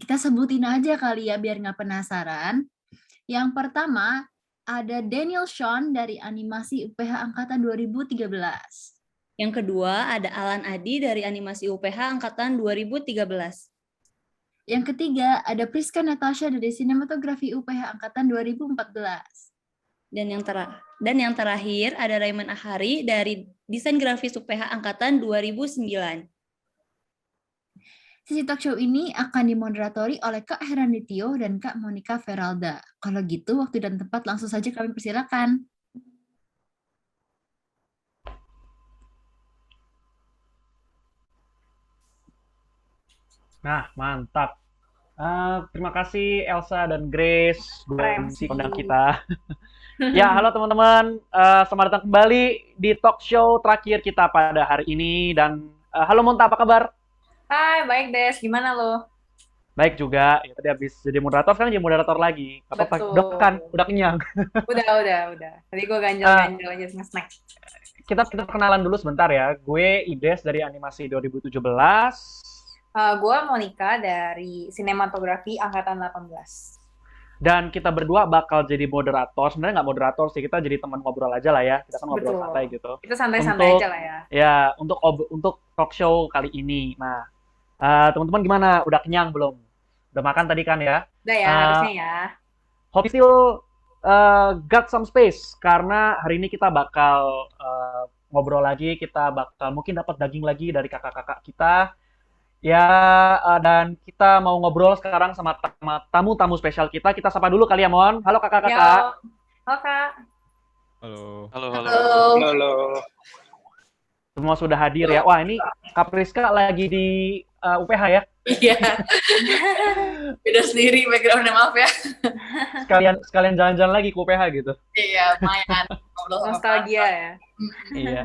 Kita sebutin aja kali ya biar nggak penasaran. Yang pertama, ada Daniel Shawn dari animasi UPH Angkatan 2013. Yang kedua, ada Alan Adi dari animasi UPH Angkatan 2013. Yang ketiga, ada Priska Natasha dari sinematografi UPH Angkatan 2014. Dan yang terakhir, ada Raymond Ahari dari desain grafis UPH Angkatan 2009. Sesi talk show ini akan dimoderatori oleh Kak Heranitio dan Kak Monica Feralda. Kalau gitu, waktu dan tempat langsung saja kami persilakan. Nah, mantap. Terima kasih Elsa dan Grace buat si kondang kita. Ya, halo teman-teman. Selamat datang kembali di talk show terakhir kita pada hari ini. Dan halo Monta, apa kabar? Hai, baik Des. Gimana lo? Baik juga. Ya, tadi habis jadi moderator, sekarang jadi moderator lagi. Apa-apa, Betul. udah kan? Udah kenyang. Udah. Tadi gue ganjel-ganjel aja snack. Kita kenalan dulu sebentar ya. Gue Ides dari Animasi 2017. Gue Monica dari sinematografi Angkatan 18. Dan kita berdua bakal jadi moderator. Sebenarnya nggak moderator sih, kita jadi teman ngobrol aja lah ya. Kita kan ngobrol Betul. santai gitu. Kita santai-santai aja lah ya. Ya, untuk talk show kali ini. Nah, teman-teman gimana? Udah kenyang belum? Udah makan tadi kan ya? Udah ya, harusnya ya. Hope still got some space. Karena hari ini kita bakal ngobrol lagi. Kita bakal mungkin dapat daging lagi dari kakak-kakak kita. Ya, dan kita mau ngobrol sekarang sama tamu-tamu spesial kita. Kita sapa dulu kali ya, Mon. Halo kakak-kakak. Halo Kak. Halo. Semua sudah hadir ya. Wah, ini Kak Priska lagi di UPH ya? Iya. Beda sendiri background-nya, maaf ya. Sekalian jalan-jalan lagi ke UPH gitu. Iya, lumayan. Nostalgia ya. Iya.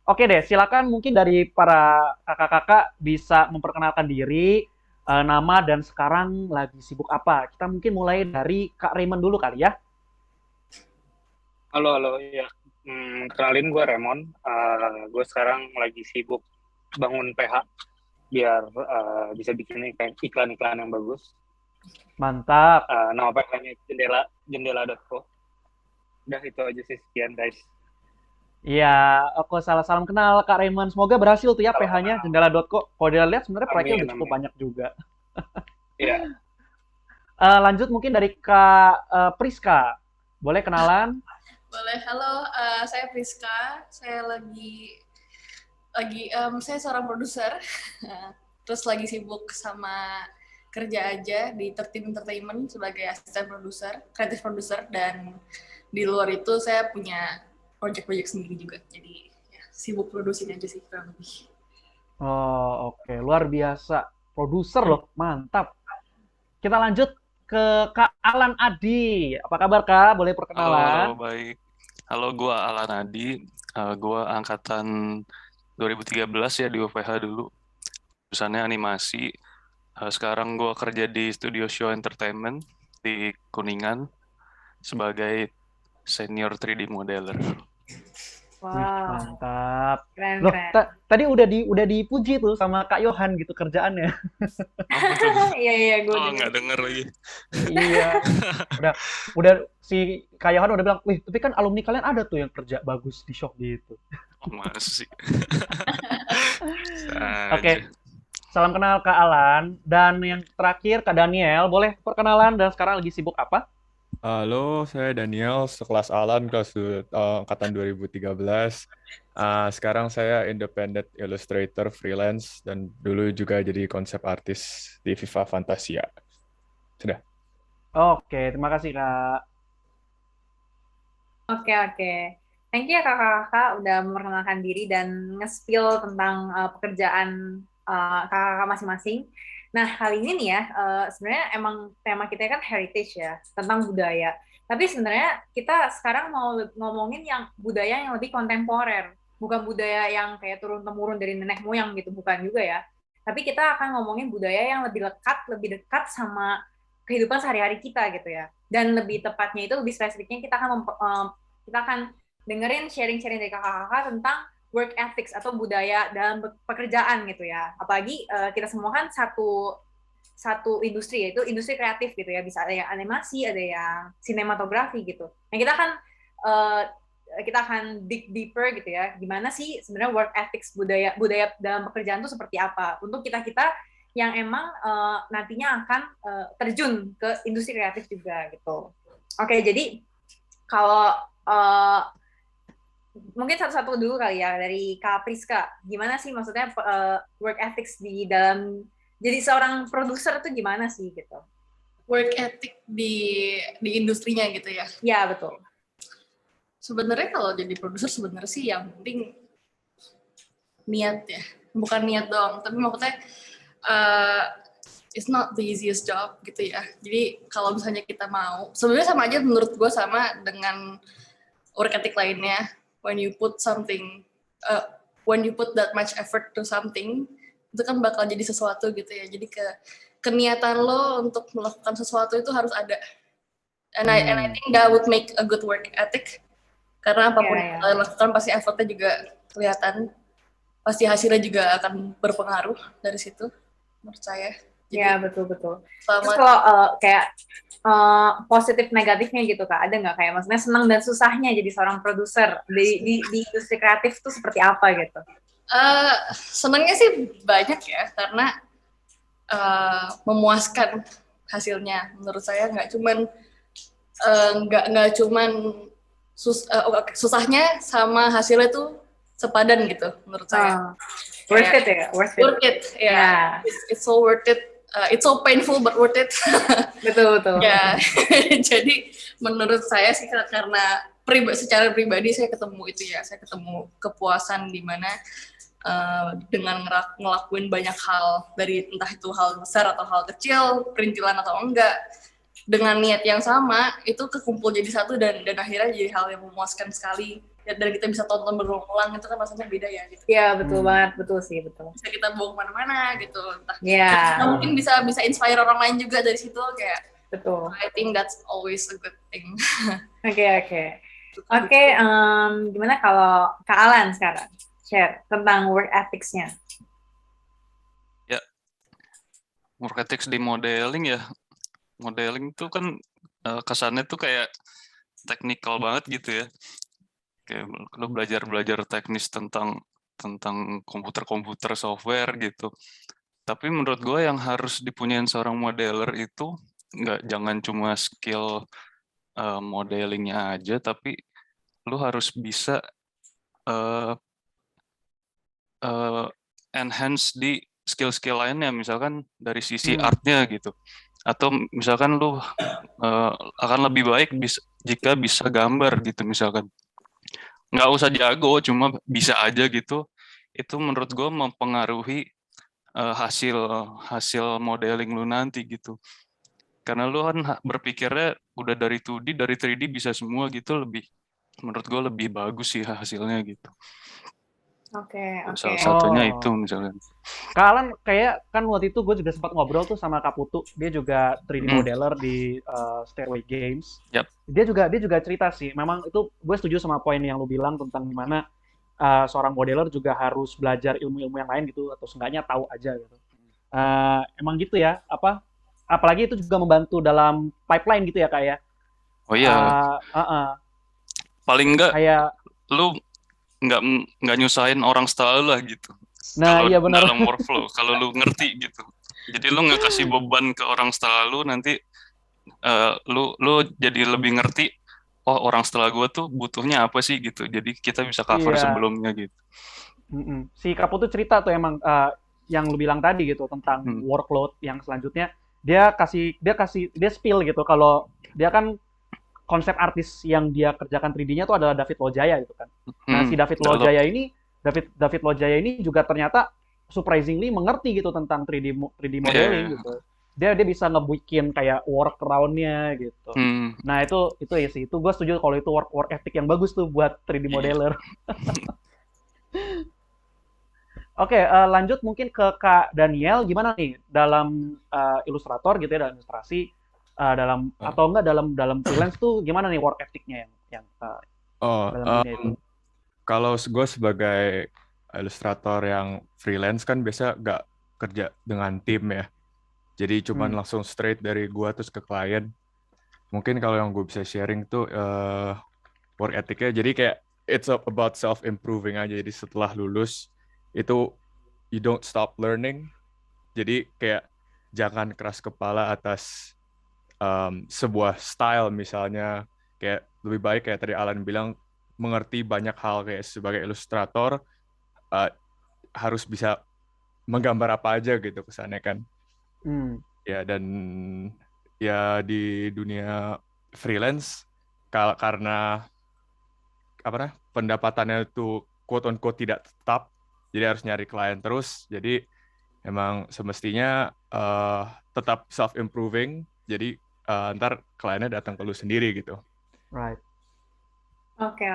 Oke deh, silakan mungkin dari para kakak-kakak bisa memperkenalkan diri, nama dan sekarang lagi sibuk apa. Kita mungkin mulai dari Kak Raymond dulu kali ya. Halo, ya. Kenalin gue Raymond. Gue sekarang lagi sibuk bangun PH biar bisa bikin iklan-iklan yang bagus. Mantap. Nama PH-nya jendela.co. Udah itu aja sih, sekian guys. Iya, aku salam kenal Kak Raymond. Semoga berhasil tuh ya PH-nya jendela.co. Kalau dia lihat sebenarnya proyeknya udah cukup banyak juga. Iya. Lanjut mungkin dari Kak Priska. Boleh kenalan? Boleh. Halo, saya Priska. Saya saya seorang produser. Terus lagi sibuk sama kerja aja di 13 Entertainment sebagai asisten produser, kreatif produser, dan di luar itu saya punya project-project sendiri juga. Jadi ya, sibuk produsin aja sih kurang lebih. Oh, oke. Luar biasa. Produser loh, mantap. Kita lanjut ke Kak Alan Adi. Apa kabar Kak? Boleh perkenalan? Halo, baik. Halo, gue Alan Adi. Gue angkatan 2013 ya di UPH dulu. Jurusannya animasi. Sekarang gue kerja di Studio Show Entertainment di Kuningan sebagai senior 3D modeler. Wow. Mantap. Keren. Loh, tadi udah dipuji tuh sama Kak Yohan gitu kerjaannya. Iya, gue nggak denger lagi. Iya. Udah si Kak Yohan udah bilang, "Wih, tapi kan alumni kalian ada tuh yang kerja bagus di show gitu." Oh, masih. Oke. Salam kenal Kak Alan. Dan yang terakhir Kak Daniel, boleh perkenalan dan sekarang lagi sibuk apa? Halo, saya Daniel, sekelas Alan, angkatan 2013. Sekarang saya independent illustrator freelance dan dulu juga jadi konsep artis di Viva Fantasia. Sudah. Oke, terima kasih Kak. Oke. Thank you ya kakak-kakak udah memperkenalkan diri dan nge-spill tentang pekerjaan kakak-kakak masing-masing. Nah, kali ini nih ya, sebenarnya emang tema kita kan heritage ya, tentang budaya. Tapi sebenarnya kita sekarang mau ngomongin yang budaya yang lebih kontemporer. Bukan budaya yang kayak turun-temurun dari nenek moyang gitu, bukan juga ya. Tapi kita akan ngomongin budaya yang lebih dekat sama kehidupan sehari-hari kita gitu ya. Dan lebih tepatnya itu, lebih spesifiknya kita akan dengerin sharing-sharing dari kakak-kakak tentang work ethics atau budaya dalam pekerjaan gitu ya. Apalagi kita semua kan satu satu industri, yaitu industri kreatif gitu ya. Bisa ada yang animasi, ada yang sinematografi gitu. Nah, kita akan dig deeper gitu ya. Gimana sih sebenarnya work ethics, budaya dalam pekerjaan itu seperti apa untuk kita yang emang nantinya akan terjun ke industri kreatif juga gitu. Oke, jadi kalau mungkin satu-satu dulu kali ya dari Kak Priska. Gimana sih maksudnya work ethics di dalam jadi seorang produser itu gimana sih gitu? Work ethic di industrinya gitu ya. Ya, betul. Sebenarnya kalau jadi produser sebenarnya sih yang penting niat ya. Bukan niat doang, tapi maksudnya it's not the easiest job gitu ya. Jadi kalau misalnya kita mau, sebenarnya sama aja menurut gue sama dengan work ethic lainnya. When you put that much effort to something, itu kan bakal jadi sesuatu gitu ya. Jadi keniatan lo untuk melakukan sesuatu itu harus ada. And I think that would make a good work ethic. Karena apapun yang kalian lakukan pasti effortnya juga kelihatan. Pasti hasilnya juga akan berpengaruh dari situ, menurut saya. Jadi, ya, betul. Terus kalau kayak positif negatifnya gitu Kak, ada nggak kayak maksudnya senang dan susahnya jadi seorang produser di industri kreatif itu seperti apa gitu? Senangnya sih banyak ya, karena memuaskan hasilnya. Menurut saya nggak cuman susahnya sama hasilnya tuh sepadan gitu menurut saya. Worth it ya? Worth it, ya. It's so worth it. It's so painful but worth it. Betul. Ya, jadi menurut saya sih karena secara pribadi saya ketemu itu ya, saya ketemu kepuasan di mana dengan ngelakuin banyak hal, dari entah itu hal besar atau hal kecil, perintilan atau enggak, dengan niat yang sama itu kekumpul jadi satu dan akhirnya jadi hal yang memuaskan sekali. Dan kita bisa tonton berulang-ulang, itu kan rasanya beda ya gitu. Iya, betul banget, betul. Bisa kita bawa kemana-mana gitu. Iya. Mungkin bisa inspire orang lain juga dari situ kayak. Betul. I think that's always a good thing. Oke, gimana kalau Kak Alan sekarang share tentang work ethics-nya? Ya, work ethics di modeling ya. Modeling tuh kan kesannya tuh kayak teknikal banget gitu ya. Kayak lo belajar teknis tentang komputer software gitu. Tapi menurut gue yang harus dipunyain seorang modeler itu jangan cuma skill modelingnya aja, tapi lo harus bisa enhance di skill-skill lainnya, misalkan dari sisi artnya gitu. Atau misalkan lo akan lebih baik jika bisa gambar gitu misalkan. Nggak usah jago, cuma bisa aja gitu. Itu menurut gue mempengaruhi hasil modeling lu nanti gitu. Karena lu kan berpikirnya udah dari 2D, dari 3D bisa semua gitu, menurut gue lebih bagus sih hasilnya gitu. Oke. Salah satunya itu misalnya. Kak Alan kayak kan waktu itu gue juga sempat ngobrol tuh sama Kak Putu, dia juga 3D modeler di Stairway Games. Yep. Dia juga cerita sih, memang itu gue setuju sama poin yang lu bilang tentang gimana seorang modeler juga harus belajar ilmu-ilmu yang lain gitu, atau seenggaknya tahu aja gitu. Emang gitu ya, apalagi itu juga membantu dalam pipeline gitu ya Kak ya. Oh iya. Paling enggak kayak lu nggak nyusahin orang setelah lu lah gitu. Nah, iya benar. Dalam workflow, kalau lu ngerti gitu. Jadi lu nggak kasih beban ke orang setelah lu, nanti lu jadi lebih ngerti, oh orang setelah gue tuh butuhnya apa sih gitu. Jadi kita bisa cover sebelumnya gitu. Si Kapo tuh cerita tuh emang yang lu bilang tadi gitu tentang workload yang selanjutnya dia spill gitu kalau dia kan konsep artis yang dia kerjakan 3D-nya tuh adalah David Lojaya gitu kan. Nah, si David Lojaya ini juga ternyata surprisingly mengerti gitu tentang 3D modeling gitu. Dia bisa ngebikin kayak workaround-nya gitu. Nah, itu ya sih. Itu gue setuju kalau itu work ethic yang bagus tuh buat 3D modeler. Oke, lanjut mungkin ke Kak Daniel. Gimana nih dalam ilustrator gitu ya, dalam ilustrasi atau enggak dalam freelance tuh gimana nih work ethic-nya yang dalam dunia itu? Kalau gue sebagai ilustrator yang freelance kan biasa nggak kerja dengan tim ya. Jadi cuman langsung straight dari gua terus ke klien. Mungkin kalau yang gue bisa sharing tuh work ethicnya, jadi kayak it's about self improving aja. Jadi setelah lulus itu you don't stop learning. Jadi kayak jangan keras kepala atas sebuah style misalnya, kayak lebih baik kayak tadi Alan bilang, mengerti banyak hal. Kayak sebagai ilustrator harus bisa menggambar apa aja gitu kesannya kan. Ya, dan ya di dunia freelance karena pendapatannya itu quote on quote tidak tetap, jadi harus nyari klien terus. Jadi emang semestinya tetap self improving, jadi ntar kliennya datang ke lu sendiri gitu. Right. Oke,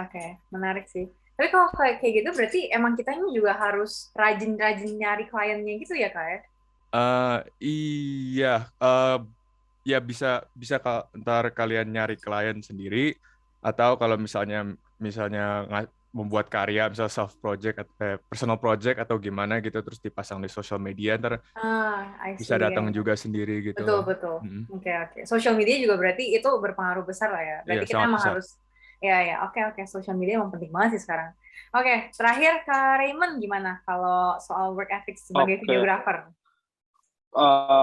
menarik sih. Tapi kalau kayak gitu berarti emang kita ini juga harus rajin-rajin nyari kliennya gitu ya, Kak ya? Iya, ya bisa ntar kalian nyari klien sendiri, atau kalau misalnya membuat karya, misal self project atau personal project atau gimana gitu, terus dipasang di social media, ntar bisa datang juga sendiri gitu. Betul. Oke. Social media juga berarti itu berpengaruh besar lah ya. Berarti kita emang harus oke. Social media emang penting banget sih sekarang. Oke, terakhir Kak Raymond gimana kalau soal work ethics sebagai videographer?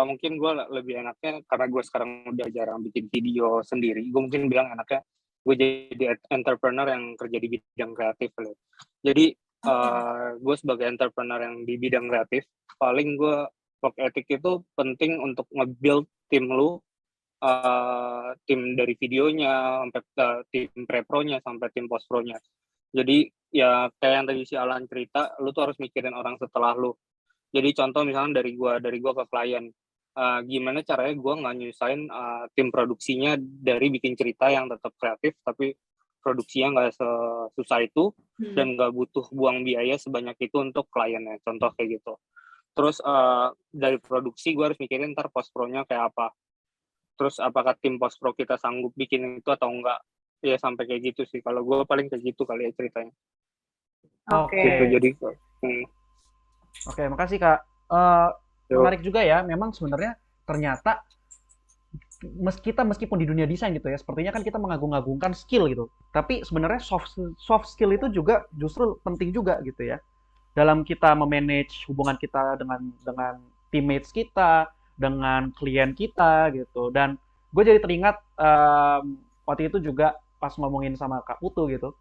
Mungkin gue lebih enaknya karena gue sekarang udah jarang bikin video sendiri. Gue mungkin bilang enaknya gue jadi entrepreneur yang kerja di bidang kreatif. Jadi gue sebagai entrepreneur yang di bidang kreatif, paling gue work ethic itu penting untuk nge-build tim lu, tim dari videonya sampai tim pre-pro-nya sampai tim post-pro-nya. Jadi ya kayak yang tadi si Alan cerita, lu tuh harus mikirin orang setelah lu. Jadi contoh misalnya dari gua ke klien, gimana caranya gua nggak nyusahin tim produksinya dari bikin cerita yang tetap kreatif tapi produksinya nggak sesusah itu dan nggak butuh buang biaya sebanyak itu untuk kliennya, contoh kayak gitu. Terus dari produksi gua harus mikirin ntar post pro-nya kayak apa. Terus apakah tim post pro kita sanggup bikin itu atau enggak, ya sampai kayak gitu sih. Kalau gua paling kayak gitu kali ya ceritanya. Oke. Gitu, jadi Oke, makasih Kak. Menarik juga ya, memang sebenarnya ternyata meskipun di dunia desain gitu ya, sepertinya kan kita mengagung-agungkan skill gitu. Tapi sebenarnya soft skill itu juga justru penting juga gitu ya. Dalam kita memanage hubungan kita dengan teammates kita, dengan klien kita gitu. Dan gue jadi teringat waktu itu juga pas ngomongin sama Kak Putu gitu,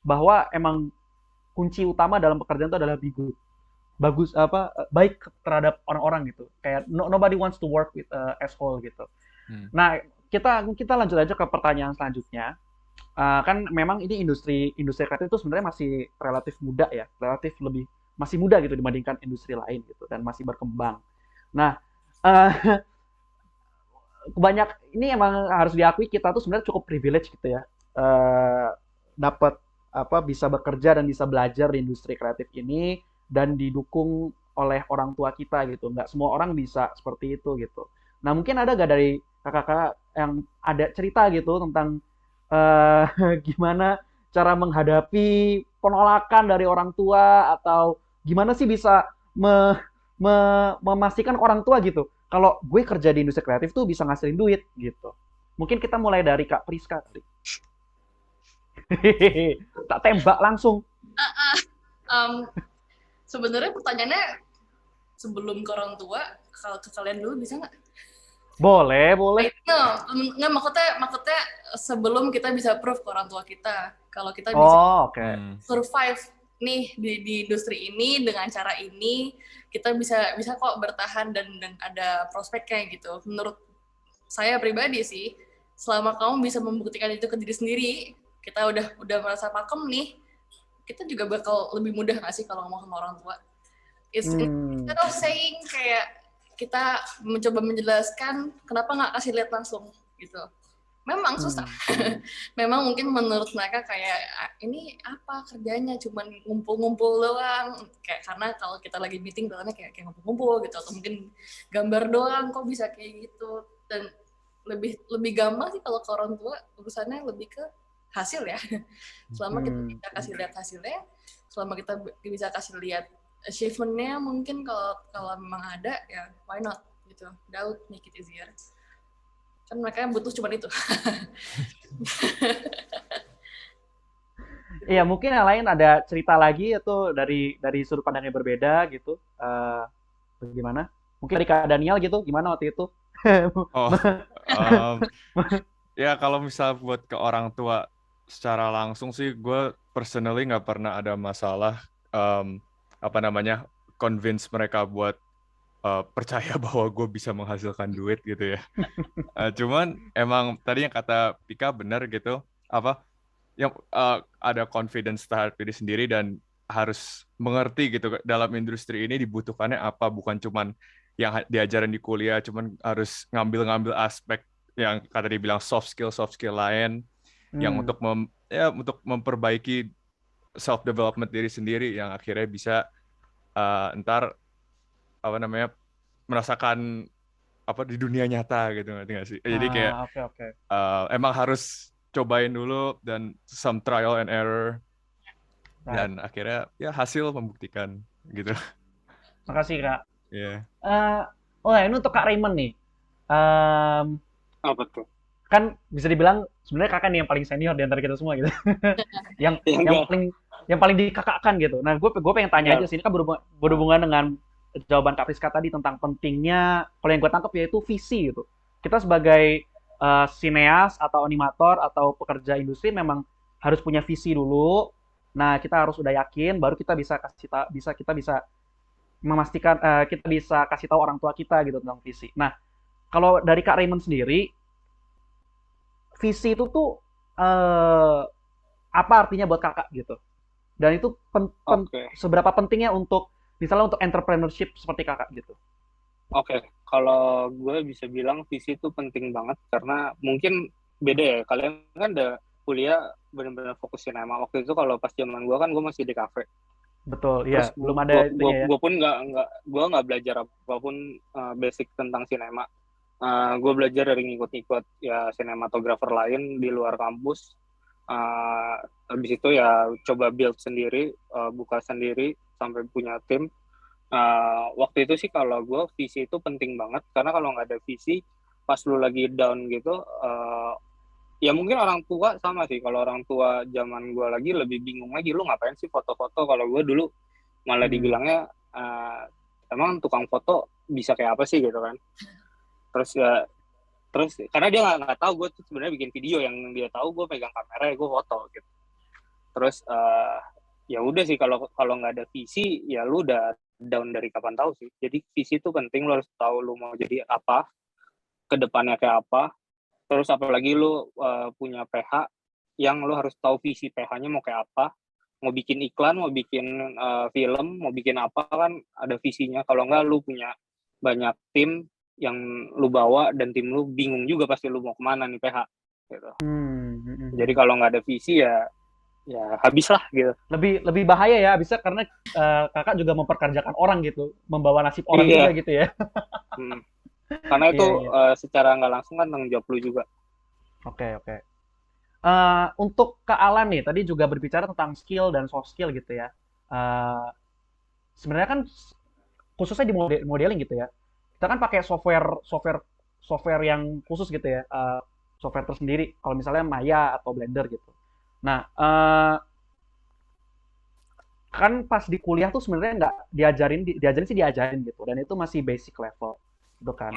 bahwa emang kunci utama dalam pekerjaan itu adalah be good. Baik terhadap orang-orang gitu. Kayak nobody wants to work with asshole gitu. Nah, kita lanjut aja ke pertanyaan selanjutnya. Kan memang ini industri kreatif itu sebenarnya masih relatif muda ya, masih muda gitu dibandingkan industri lain gitu, dan masih berkembang. Nah, ini emang harus diakui, kita tuh sebenarnya cukup privilege gitu ya, dapat bisa bekerja dan bisa belajar di industri kreatif ini dan didukung oleh orang tua kita gitu. Nggak semua orang bisa seperti itu gitu. Nah, mungkin ada nggak dari kakak-kakak yang ada cerita gitu tentang gimana cara menghadapi penolakan dari orang tua, atau gimana sih bisa memastikan orang tua gitu kalau gue kerja di industri kreatif tuh bisa ngasilin duit gitu. Mungkin kita mulai dari Kak Priska tadi. Tak tembak langsung. Sebenarnya pertanyaannya sebelum ke orang tua, kalau ke kalian dulu bisa nggak? Boleh. Nggak, maksudnya sebelum kita bisa prove ke orang tua kita kalau kita bisa survive nih di industri ini dengan cara ini, kita bisa kok bertahan dan ada prospeknya gitu. Menurut saya pribadi sih, selama kamu bisa membuktikan itu ke diri sendiri, kita udah merasa pakem nih, kita juga bakal lebih mudah nggak sih kalau ngomong sama orang tua. Instead of saying kayak kita mencoba menjelaskan kenapa nggak kasih lihat langsung gitu. Memang susah. Memang mungkin menurut mereka kayak ini apa kerjanya, cuman ngumpul-ngumpul doang. Kayak karena kalau kita lagi meeting bilangnya kayak ngumpul-ngumpul gitu, atau mungkin gambar doang kok bisa kayak gitu. Dan lebih gampang sih kalau ke orang tua urusannya lebih ke hasil ya. Selama kita bisa kasih lihat hasilnya, selama kita bisa kasih lihat Achievement-nya mungkin kalau memang ada ya why not gitu. That would make it easier. Kan mereka yang butuh cuma itu. Iya, mungkin yang lain ada cerita lagi atau dari sudut pandang yang berbeda gitu. Bagaimana? Mungkin dari Kak Daniel gitu, gimana waktu itu? Oh, um, ya kalau misal buat ke orang tua secara langsung sih, gue personally nggak pernah ada masalah convince mereka buat percaya bahwa gue bisa menghasilkan duit gitu ya. Cuman emang tadi yang kata Pika benar gitu, yang ada confidence terhadap diri sendiri dan harus mengerti gitu dalam industri ini dibutuhkannya apa, bukan cuman yang diajarin di kuliah, cuman harus ngambil aspek yang kata dibilang soft skill lain yang untuk memperbaiki self development diri sendiri yang akhirnya bisa ntar merasakan di dunia nyata gitu, ngerti nggak sih? Jadi kayak Oke. emang harus cobain dulu dan some trial and error dan akhirnya ya hasil membuktikan gitu. Makasih Kak. Iya. Ini untuk Kak Raymond nih. Apa tuh? Kan bisa dibilang sebenarnya kakak nih yang paling senior di antara kita semua gitu. yang paling dikakakkan gitu. Nah, gue pengen tanya aja sih, ini kan berhubungan dengan jawaban Kak Priska tadi tentang pentingnya, kalau yang gue tangkap yaitu visi gitu. Kita sebagai sineas atau animator atau pekerja industri memang harus punya visi dulu. Nah, kita harus udah yakin baru kita bisa memastikan kita bisa kasih tahu orang tua kita gitu tentang visi. Nah, kalau dari Kak Raymond sendiri, visi itu tuh apa artinya buat kakak gitu? Dan itu seberapa pentingnya untuk misalnya untuk entrepreneurship seperti kakak gitu? Oke, kalau gue bisa bilang visi itu penting banget karena mungkin beda ya. Kalian kan udah kuliah benar-benar fokus sinema. Waktu itu kalau pas zaman gue kan gue masih di kafe. Betul, iya. Belum ada itunya ya. Gue pun nggak belajar apapun basic tentang sinema. Gue belajar dari ngikut-ngikut ya sinematografer lain di luar kampus. Habis itu ya coba build sendiri, buka sendiri sampai punya tim. Waktu itu sih kalau gue visi itu penting banget karena kalau nggak ada visi pas lu lagi down gitu, ya mungkin orang tua sama sih. Kalau orang tua zaman gue lagi lebih bingung lagi, lu ngapain sih foto-foto? Kalau gue dulu malah dibilangnya emang tukang foto bisa kayak apa sih gitu kan. Terus karena dia nggak tahu gue tuh sebenarnya bikin video, yang dia tahu gue pegang kamera ya gue foto gitu. Terus ya udah sih, kalau nggak ada visi ya lu udah down dari kapan tahu sih. Jadi visi itu penting, lu harus tahu lu mau jadi apa, kedepannya kayak apa. Terus apalagi lu punya PH yang lu harus tahu visi PH-nya mau kayak apa. Mau bikin iklan, mau bikin film, mau bikin apa kan ada visinya. Kalau nggak lu punya banyak tim yang lu bawa dan tim lu bingung juga pasti lu mau kemana nih PH gitu. Jadi kalau nggak ada visi ya habis lah gitu. Lebih bahaya ya, bisa karena kakak juga memperkerjakan orang gitu, membawa nasib orang juga gitu ya. Karena itu secara nggak langsung kan tanggung jawab lu juga. Oke. Untuk Kak Alan nih, tadi juga berbicara tentang skill dan soft skill gitu ya. Sebenarnya kan khususnya di modeling gitu ya, kita kan pakai software yang khusus gitu ya, software tersendiri. Kalau misalnya Maya atau Blender gitu. Nah, kan pas di kuliah tuh sebenarnya nggak diajarin gitu, dan itu masih basic level, gitu kan,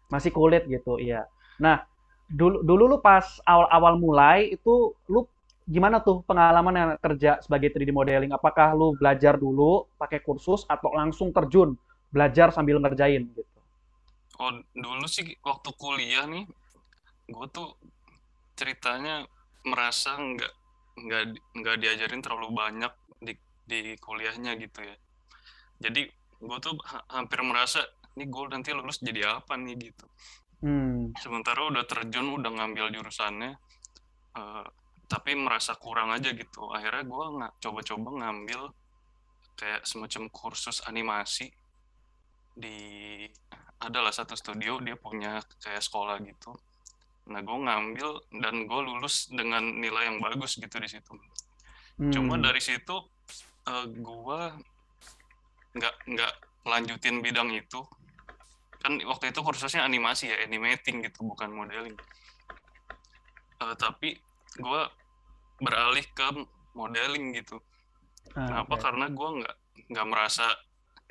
masih kulit gitu, iya. Nah, dulu lu pas awal mulai itu lu gimana tuh pengalaman yang kerja sebagai 3D modeling? Apakah lu belajar dulu pakai kursus atau langsung terjun belajar sambil ngerjain gitu? Oh, dulu sih waktu kuliah nih, gue tuh ceritanya merasa nggak diajarin terlalu banyak di kuliahnya gitu ya. Jadi gue tuh hampir merasa ini gue nanti lulus jadi apa nih gitu. Sementara udah terjun, udah ngambil jurusannya, tapi merasa kurang aja gitu. Akhirnya gue coba-coba ngambil kayak semacam kursus animasi adalah satu studio, dia punya kayak sekolah gitu. Nah, gue ngambil dan gue lulus dengan nilai yang bagus gitu di situ. Cuma dari situ gue nggak lanjutin bidang itu. Kan waktu itu kursusnya animasi ya, animating gitu, bukan modeling. Tapi gue beralih ke modeling gitu. Kenapa? Oke. Karena gue nggak merasa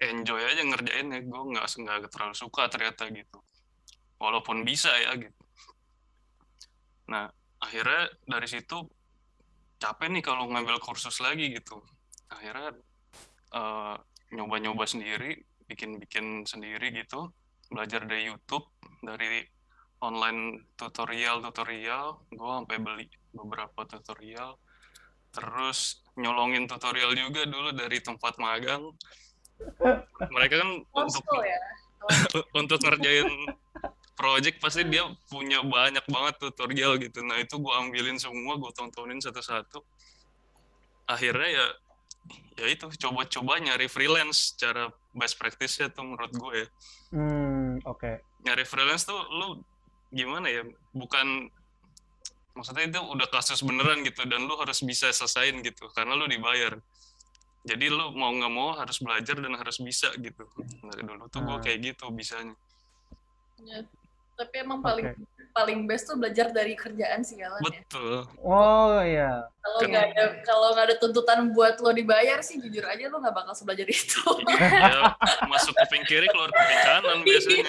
enjoy aja ngerjainnya. Gue nggak terlalu suka ternyata gitu. Walaupun bisa ya gitu. Nah, akhirnya dari situ capek nih kalau ngambil kursus lagi gitu. Akhirnya nyoba-nyoba sendiri, bikin sendiri gitu. Belajar dari YouTube, dari online tutorial, gue sampai beli beberapa tutorial. Terus nyolongin tutorial juga dulu dari tempat magang. Mereka kan Ya. untuk ngerjain project pasti dia punya banyak banget tutorial gitu. Nah itu gue ambilin semua, gue tontonin satu-satu. Akhirnya ya itu coba-coba nyari freelance. Cara best practice-nya tuh menurut gue ya. Oke. Nyari freelance tuh lu gimana ya? Bukan, maksudnya itu udah kasus beneran gitu dan lu harus bisa selesain gitu karena lu dibayar. Jadi lu mau nggak mau harus belajar dan harus bisa gitu. Nah, dulu tuh gue kayak gitu bisanya. Ya, tapi emang Oke. paling best tuh belajar dari kerjaan sih Alan ya. Betul. Oh iya. Kalau nggak ada tuntutan buat lo dibayar sih, jujur aja lo nggak bakal sebelajar itu. Ya, masuk kuping kiri keluar kuping kanan biasanya.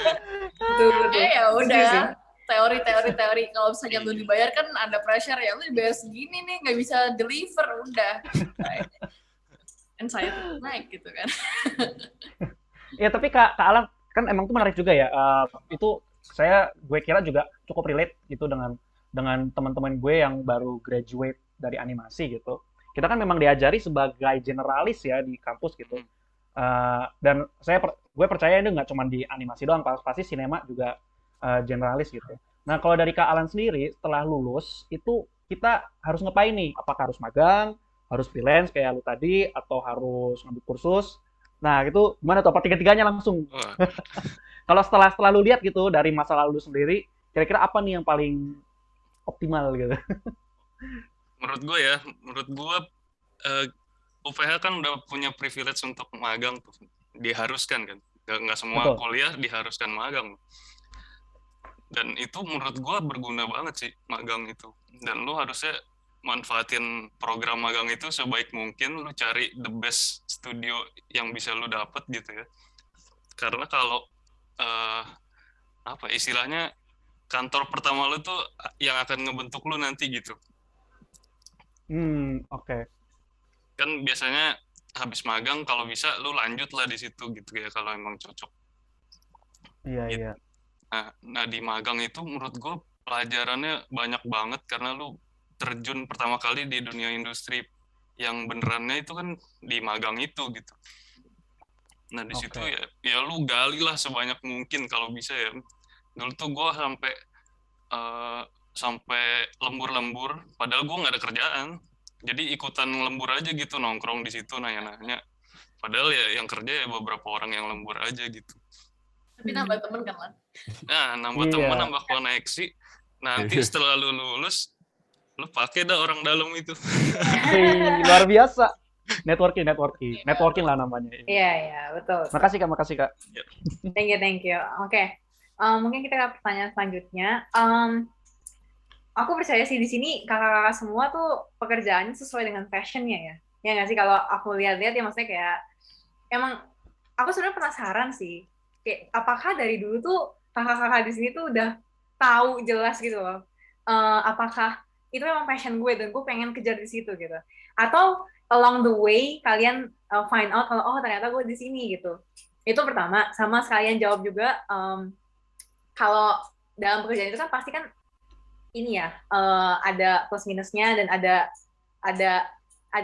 Ya udah. Teori. Kalau misalnya lo dibayar kan ada pressure ya, lo dibayar segini nih nggak bisa deliver, udah. Dan saya tuh naik gitu kan. Ya tapi Kak Alan kan emang tuh menarik juga ya. Itu gue kira juga cukup relate gitu dengan teman-teman gue yang baru graduate dari animasi gitu. Kita kan memang diajari sebagai generalis ya di kampus gitu. Dan gue percaya itu nggak cuma di animasi doang, pasti sinema juga generalis gitu. Nah kalau dari Kak Alan sendiri setelah lulus itu kita harus ngapain nih? Apakah harus magang, harus freelance kayak lu tadi, atau harus ngambil kursus? Nah itu gimana tuh? Apa tiga-tiganya langsung? Kalau setelah lu lihat gitu dari masa lalu sendiri, kira-kira apa nih yang paling optimal gitu? Menurut gue UPH kan udah punya privilege untuk magang tuh, diharuskan kan, nggak semua Betul. kuliah diharuskan magang, dan itu menurut gue berguna banget sih magang itu, dan lu harusnya manfaatin program magang itu sebaik mungkin, lu cari the best studio yang bisa lu dapet gitu ya, karena kalau istilahnya kantor pertama lu tuh yang akan ngebentuk lu nanti gitu. Oke. Kan biasanya habis magang kalau bisa lu lanjut lah di situ gitu ya kalau emang cocok. Iya, gitu. iya. Nah di magang itu menurut gue pelajarannya banyak banget karena lu terjun pertama kali di dunia industri yang benerannya itu kan di magang itu gitu. Nah di situ ya lu gali lah sebanyak mungkin kalau bisa ya. Dulu tuh gue sampai lembur-lembur, padahal gue nggak ada kerjaan. Jadi ikutan lembur aja gitu, nongkrong di situ nanya-nanya. Padahal ya yang kerja ya beberapa orang yang lembur aja gitu. Tapi nambah temen kan, Lan? Nah, nambah temen, nambah koneksi. Nanti setelah lu lulus, lu pakai dah orang dalam itu. Luar biasa. Networking lah namanya. Iya, betul. Makasih Kak. Thank you. Oke. Mungkin kita ke pertanyaan selanjutnya. Aku percaya sih di sini kakak-kakak semua tuh pekerjaannya sesuai dengan passionnya ya. Ya nggak sih, kalau aku lihat-lihat ya maksudnya kayak emang aku sebenarnya penasaran sih. Kayak apakah dari dulu tuh kakak-kakak di sini tuh udah tahu jelas gitu loh. Apakah itu memang passion gue dan gue pengen kejar di situ gitu. Atau along the way kalian find out kalau ternyata gue di sini gitu. Itu pertama. Sama sekalian jawab juga kalau dalam pekerjaan itu kan pasti kan ini ya, ada plus minusnya dan ada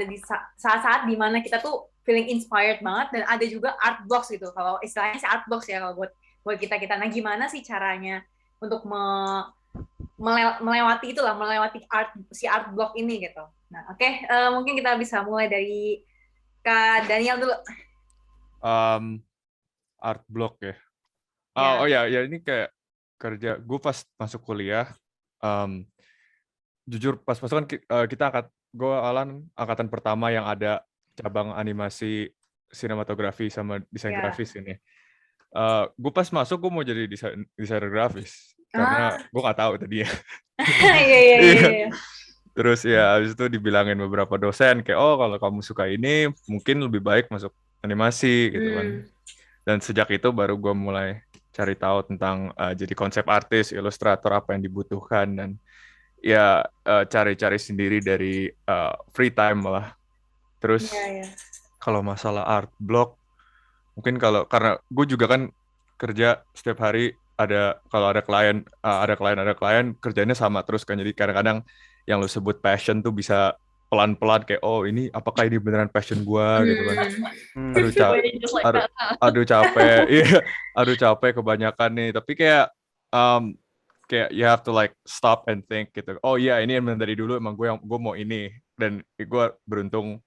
di saat-saat dimana kita tuh feeling inspired banget dan ada juga art blocks gitu. Kalau istilahnya sih art blocks ya kalau buat kita. Nah gimana sih caranya untuk melewati itulah, melewati art block ini gitu. Nah oke, mungkin kita bisa mulai dari Kak Daniel dulu. Art block ya. Oh ya ini kayak kerja. Gue pas masuk kuliah. Jujur pas kan gue Alan angkatan pertama yang ada cabang animasi sinematografi sama desain Ya. grafis ini. Gue pas masuk gue mau jadi desainer grafis karena gue nggak tahu tadi ya. Iya. Terus ya habis itu dibilangin beberapa dosen kayak kalau kamu suka ini mungkin lebih baik masuk animasi gitu kan. Dan sejak itu baru gue mulai cari tahu tentang jadi konsep artis, ilustrator apa yang dibutuhkan dan ya cari-cari sendiri dari free time lah. Terus kalau masalah art block mungkin karena gue juga kan kerja setiap hari kalau ada klien kerjanya sama terus kan, jadi kadang-kadang yang lu sebut passion tuh bisa pelan-pelan kayak ini apakah ini beneran passion gue gitu kan. Aduh capek iya, aduh capek kebanyakan nih, tapi kayak you have to like stop and think gitu. Ini emang dari dulu emang gue mau ini dan gue beruntung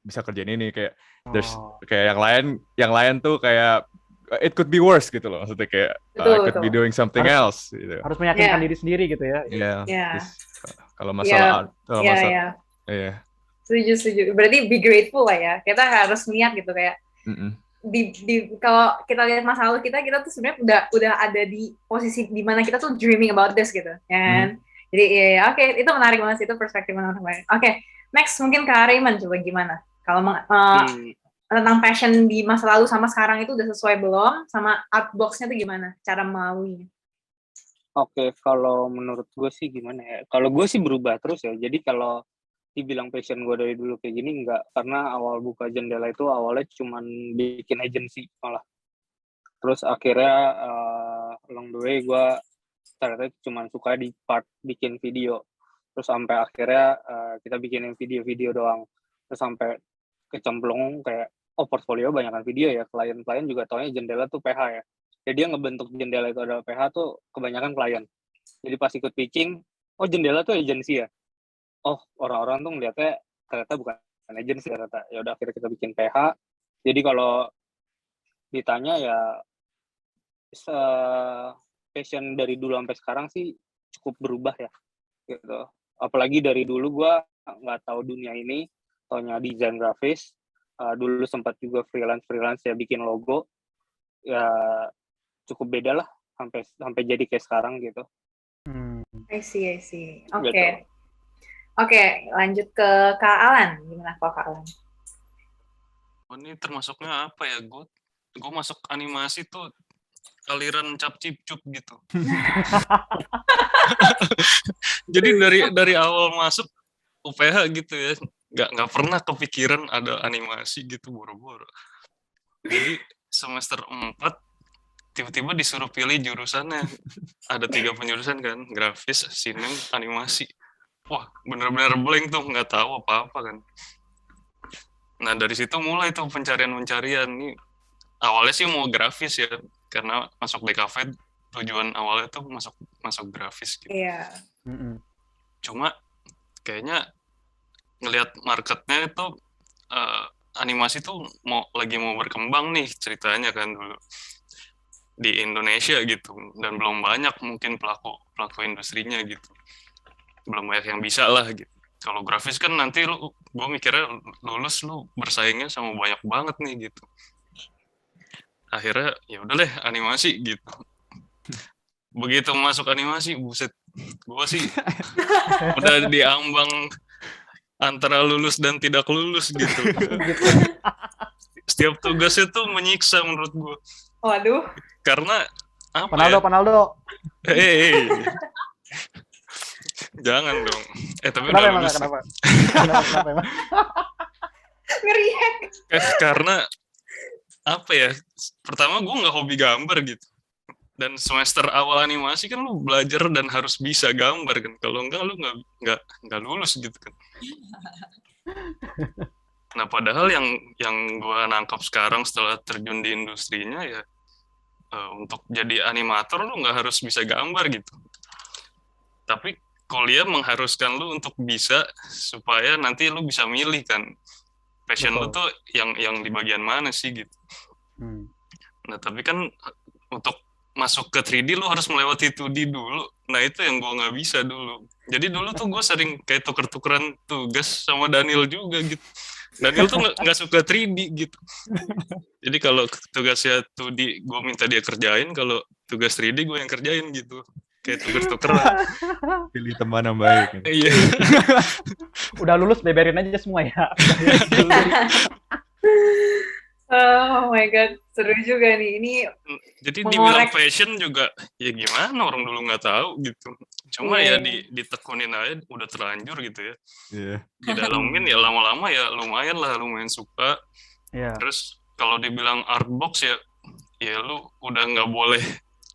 bisa kerjain ini, kayak kayak yang lain tuh kayak it could be worse gitu loh, maksudnya kayak I could be doing something else gitu. Harus meyakinkan diri sendiri gitu ya. Kalau masalah setuju. Berarti be grateful lah ya, kita harus niat gitu kayak kalau kita lihat masa lalu kita tuh sebenarnya udah ada di posisi di mana kita tuh dreaming about this gitu ya kan. Jadi oke, itu menarik banget sih, itu perspektif menarik. Oke. Next, mungkin Kak Raymond coba gimana? Kalau tentang passion di masa lalu sama sekarang itu udah sesuai belum? Sama art box-nya tuh gimana? Cara melaluinya? Oke, kalau menurut gue sih gimana ya? Kalau gue sih berubah terus ya. Jadi kalau dibilang passion gue dari dulu kayak gini, enggak. Karena awal buka jendela itu awalnya cuman bikin agency malah. Terus akhirnya along the way gue ternyata cuman suka di part bikin video. Terus sampai akhirnya kita bikinin video-video doang. Terus sampai kecemplung kayak portfolio banyakan video ya. Klien-klien juga taunya jendela tuh PH ya. Jadi dia ngebentuk jendela itu adalah PH tuh kebanyakan klien. Jadi pas ikut pitching, jendela tuh agensi ya. Orang-orang tuh ngeliatnya ternyata bukan agensi ternyata. Ya udah akhirnya kita bikin PH. Jadi kalau ditanya ya passion dari dulu sampai sekarang sih cukup berubah ya. Gitu. Apalagi dari dulu gue nggak tahu dunia ini, taunya desain grafis. Dulu sempat juga freelance ya bikin logo. Ya cukup beda lah sampai jadi kayak sekarang gitu. I see. Oke, lanjut ke Kak Alan. Gimana kok Kak Alan? Ini termasuknya apa ya? Gue masuk animasi tuh aliran cap cip cup gitu. Jadi dari awal masuk UPH gitu ya, nggak pernah kepikiran ada animasi gitu boro-boro. Jadi semester 4 tiba-tiba disuruh pilih jurusannya. Ada 3 penjurusan kan, grafis, sinem, animasi. Wah, bener-bener blank tuh, nggak tahu apa-apa kan. Nah dari situ mulai tuh pencarian. Nih awalnya sih mau grafis ya, karena masuk DKV tujuan awalnya tuh masuk grafis gitu. Iya. Cuma kayaknya ngelihat marketnya itu animasi tuh lagi mau berkembang nih ceritanya kan dulu di Indonesia gitu, dan belum banyak mungkin pelaku industrinya gitu, belum banyak yang bisa lah gitu. Kalau grafis kan nanti gue mikirnya lulus lu bersaingnya sama banyak banget nih gitu. Akhirnya ya udah deh animasi gitu. Begitu masuk animasi, buset, gue sih udah diambang antara lulus dan tidak lulus gitu. Setiap tugasnya tuh menyiksa menurut gue. Waduh. Karena apa Panaldo. Hey. Jangan dong. Tapi kenapa udah emang? lulus. Kenapa emang? Ngeriak. Karena apa ya? Pertama gue nggak hobi gambar gitu. Dan semester awal animasi kan lu belajar dan harus bisa gambar kan. Kalau enggak lu nggak lulus gitu kan. Nah padahal yang gue nangkap sekarang setelah terjun di industrinya ya untuk jadi animator lu nggak harus bisa gambar gitu. Tapi kuliah mengharuskan lu untuk bisa supaya nanti lu bisa milih kan passion lu tuh yang di bagian mana sih gitu. Nah tapi kan untuk masuk ke 3D lu harus melewati 2D dulu. Nah itu yang gue nggak bisa dulu. Jadi dulu tuh gue sering kayak tuker-tukeran tugas sama Daniel juga gitu. Daniel tuh nggak suka 3D gitu. Jadi kalau tugasnya 2D gue minta dia kerjain, kalau tugas 3D gue yang kerjain gitu. Kayak tugas tukeran. Pilih teman yang baik. Iya. Udah lulus beberin aja semua ya. Oh my god, seru juga nih. Ini Jadi dibilang mengorek. fashion juga ya gimana, orang dulu nggak tahu gitu. Cuma ya ditekunin aja udah terlanjur gitu ya. Iya. Didalamin ya lama-lama ya lumayan suka. Iya. Terus kalau dibilang artbox ya lu udah nggak boleh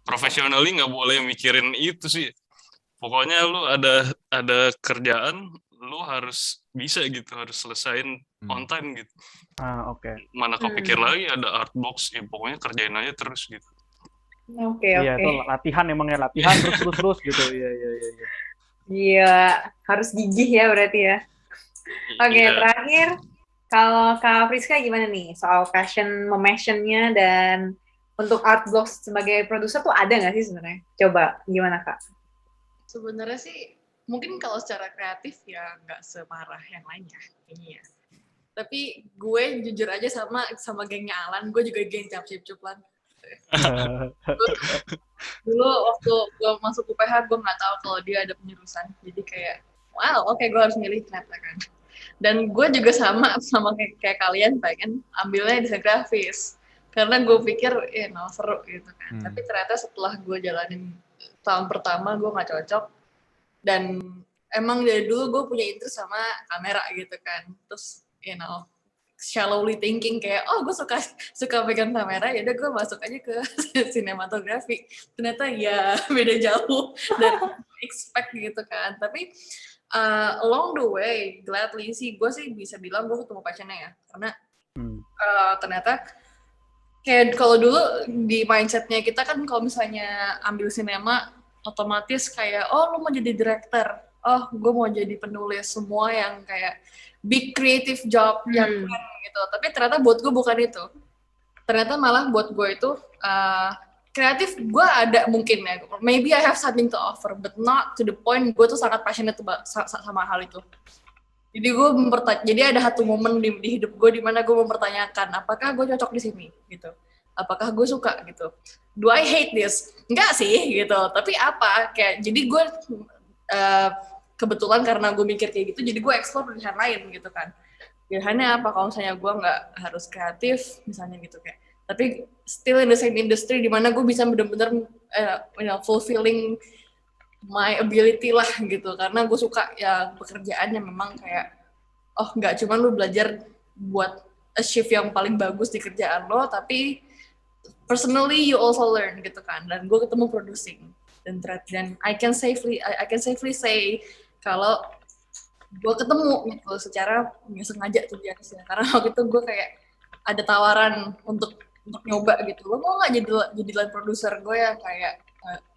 professionally, nggak boleh mikirin itu sih. Pokoknya lu ada kerjaan, lu harus bisa gitu, harus selesain on time gitu. Oke. Mana kepikir lagi ada artbox, ya pokoknya kerjain aja terus gitu. Oke. Iya, itu latihan emangnya latihan terus gitu. Iya. Iya, harus gigih ya berarti ya. Oke, Iya. terakhir kalau Kak Priska gimana nih soal passion-nya dan untuk art blocks sebagai produser tuh ada nggak sih sebenarnya? Coba gimana Kak? Sebenarnya sih mungkin kalau secara kreatif ya nggak separah yang lainnya ini ya. Tapi gue jujur aja sama gengnya Alan, gue juga geng Capcip-Cuplan. Dulu waktu gue masuk UPH, gue nggak tahu kalau dia ada penjurusan. Jadi kayak, wow, oke, gue harus milih ternyata kan. Dan gue juga sama kayak kalian pengen ambilnya desain grafis. Karena gue pikir, seru gitu kan. Tapi ternyata setelah gue jalanin tahun pertama, gue nggak cocok. Dan emang dari dulu gue punya interest sama kamera gitu kan. Terus, shallowly thinking kayak, oh gue suka pegang kamera, ya udah gue masuk aja ke sinematografi. Ternyata ya beda jauh dan expect gitu kan. Tapi along the way, gladly sih gue sih bisa bilang gue ketemu passionnya ya. Karena ternyata kayak kalau dulu di mindsetnya kita kan kalau misalnya ambil sinema, otomatis kayak, oh lu mau jadi director, oh gue mau jadi penulis, semua yang kayak big creative job yang keren gitu. Tapi ternyata buat gue bukan itu. Ternyata malah buat gue itu kreatif gue ada mungkin ya. Maybe I have something to offer, but not to the point gue tuh sangat passionate sama hal itu. Jadi jadi ada satu momen di hidup gue di mana gue mempertanyakan apakah gue cocok di sini gitu. Apakah gue suka gitu. Do I hate this? Enggak sih gitu. Tapi apa? Kayak jadi gue kebetulan karena gue mikir kayak gitu, jadi gue explore pilihan lain gitu kan. Pilihannya apa? Kalau misalnya gue nggak harus kreatif, misalnya gitu kayak. Tapi still in the same industry, di mana gue bisa benar-benar fulfilling my ability lah gitu. Karena gue suka ya pekerjaan yang memang kayak, oh nggak cuma lu belajar buat achieve yang paling bagus di kerjaan lo, tapi personally you also learn gitu kan. Dan gue ketemu producing. Dan I can safely say kalau gue ketemu gitu secara nggak sengaja tuh biasanya, karena waktu itu gue kayak ada tawaran untuk nyoba gitu, lo mau nggak jadi line producer gue yang kayak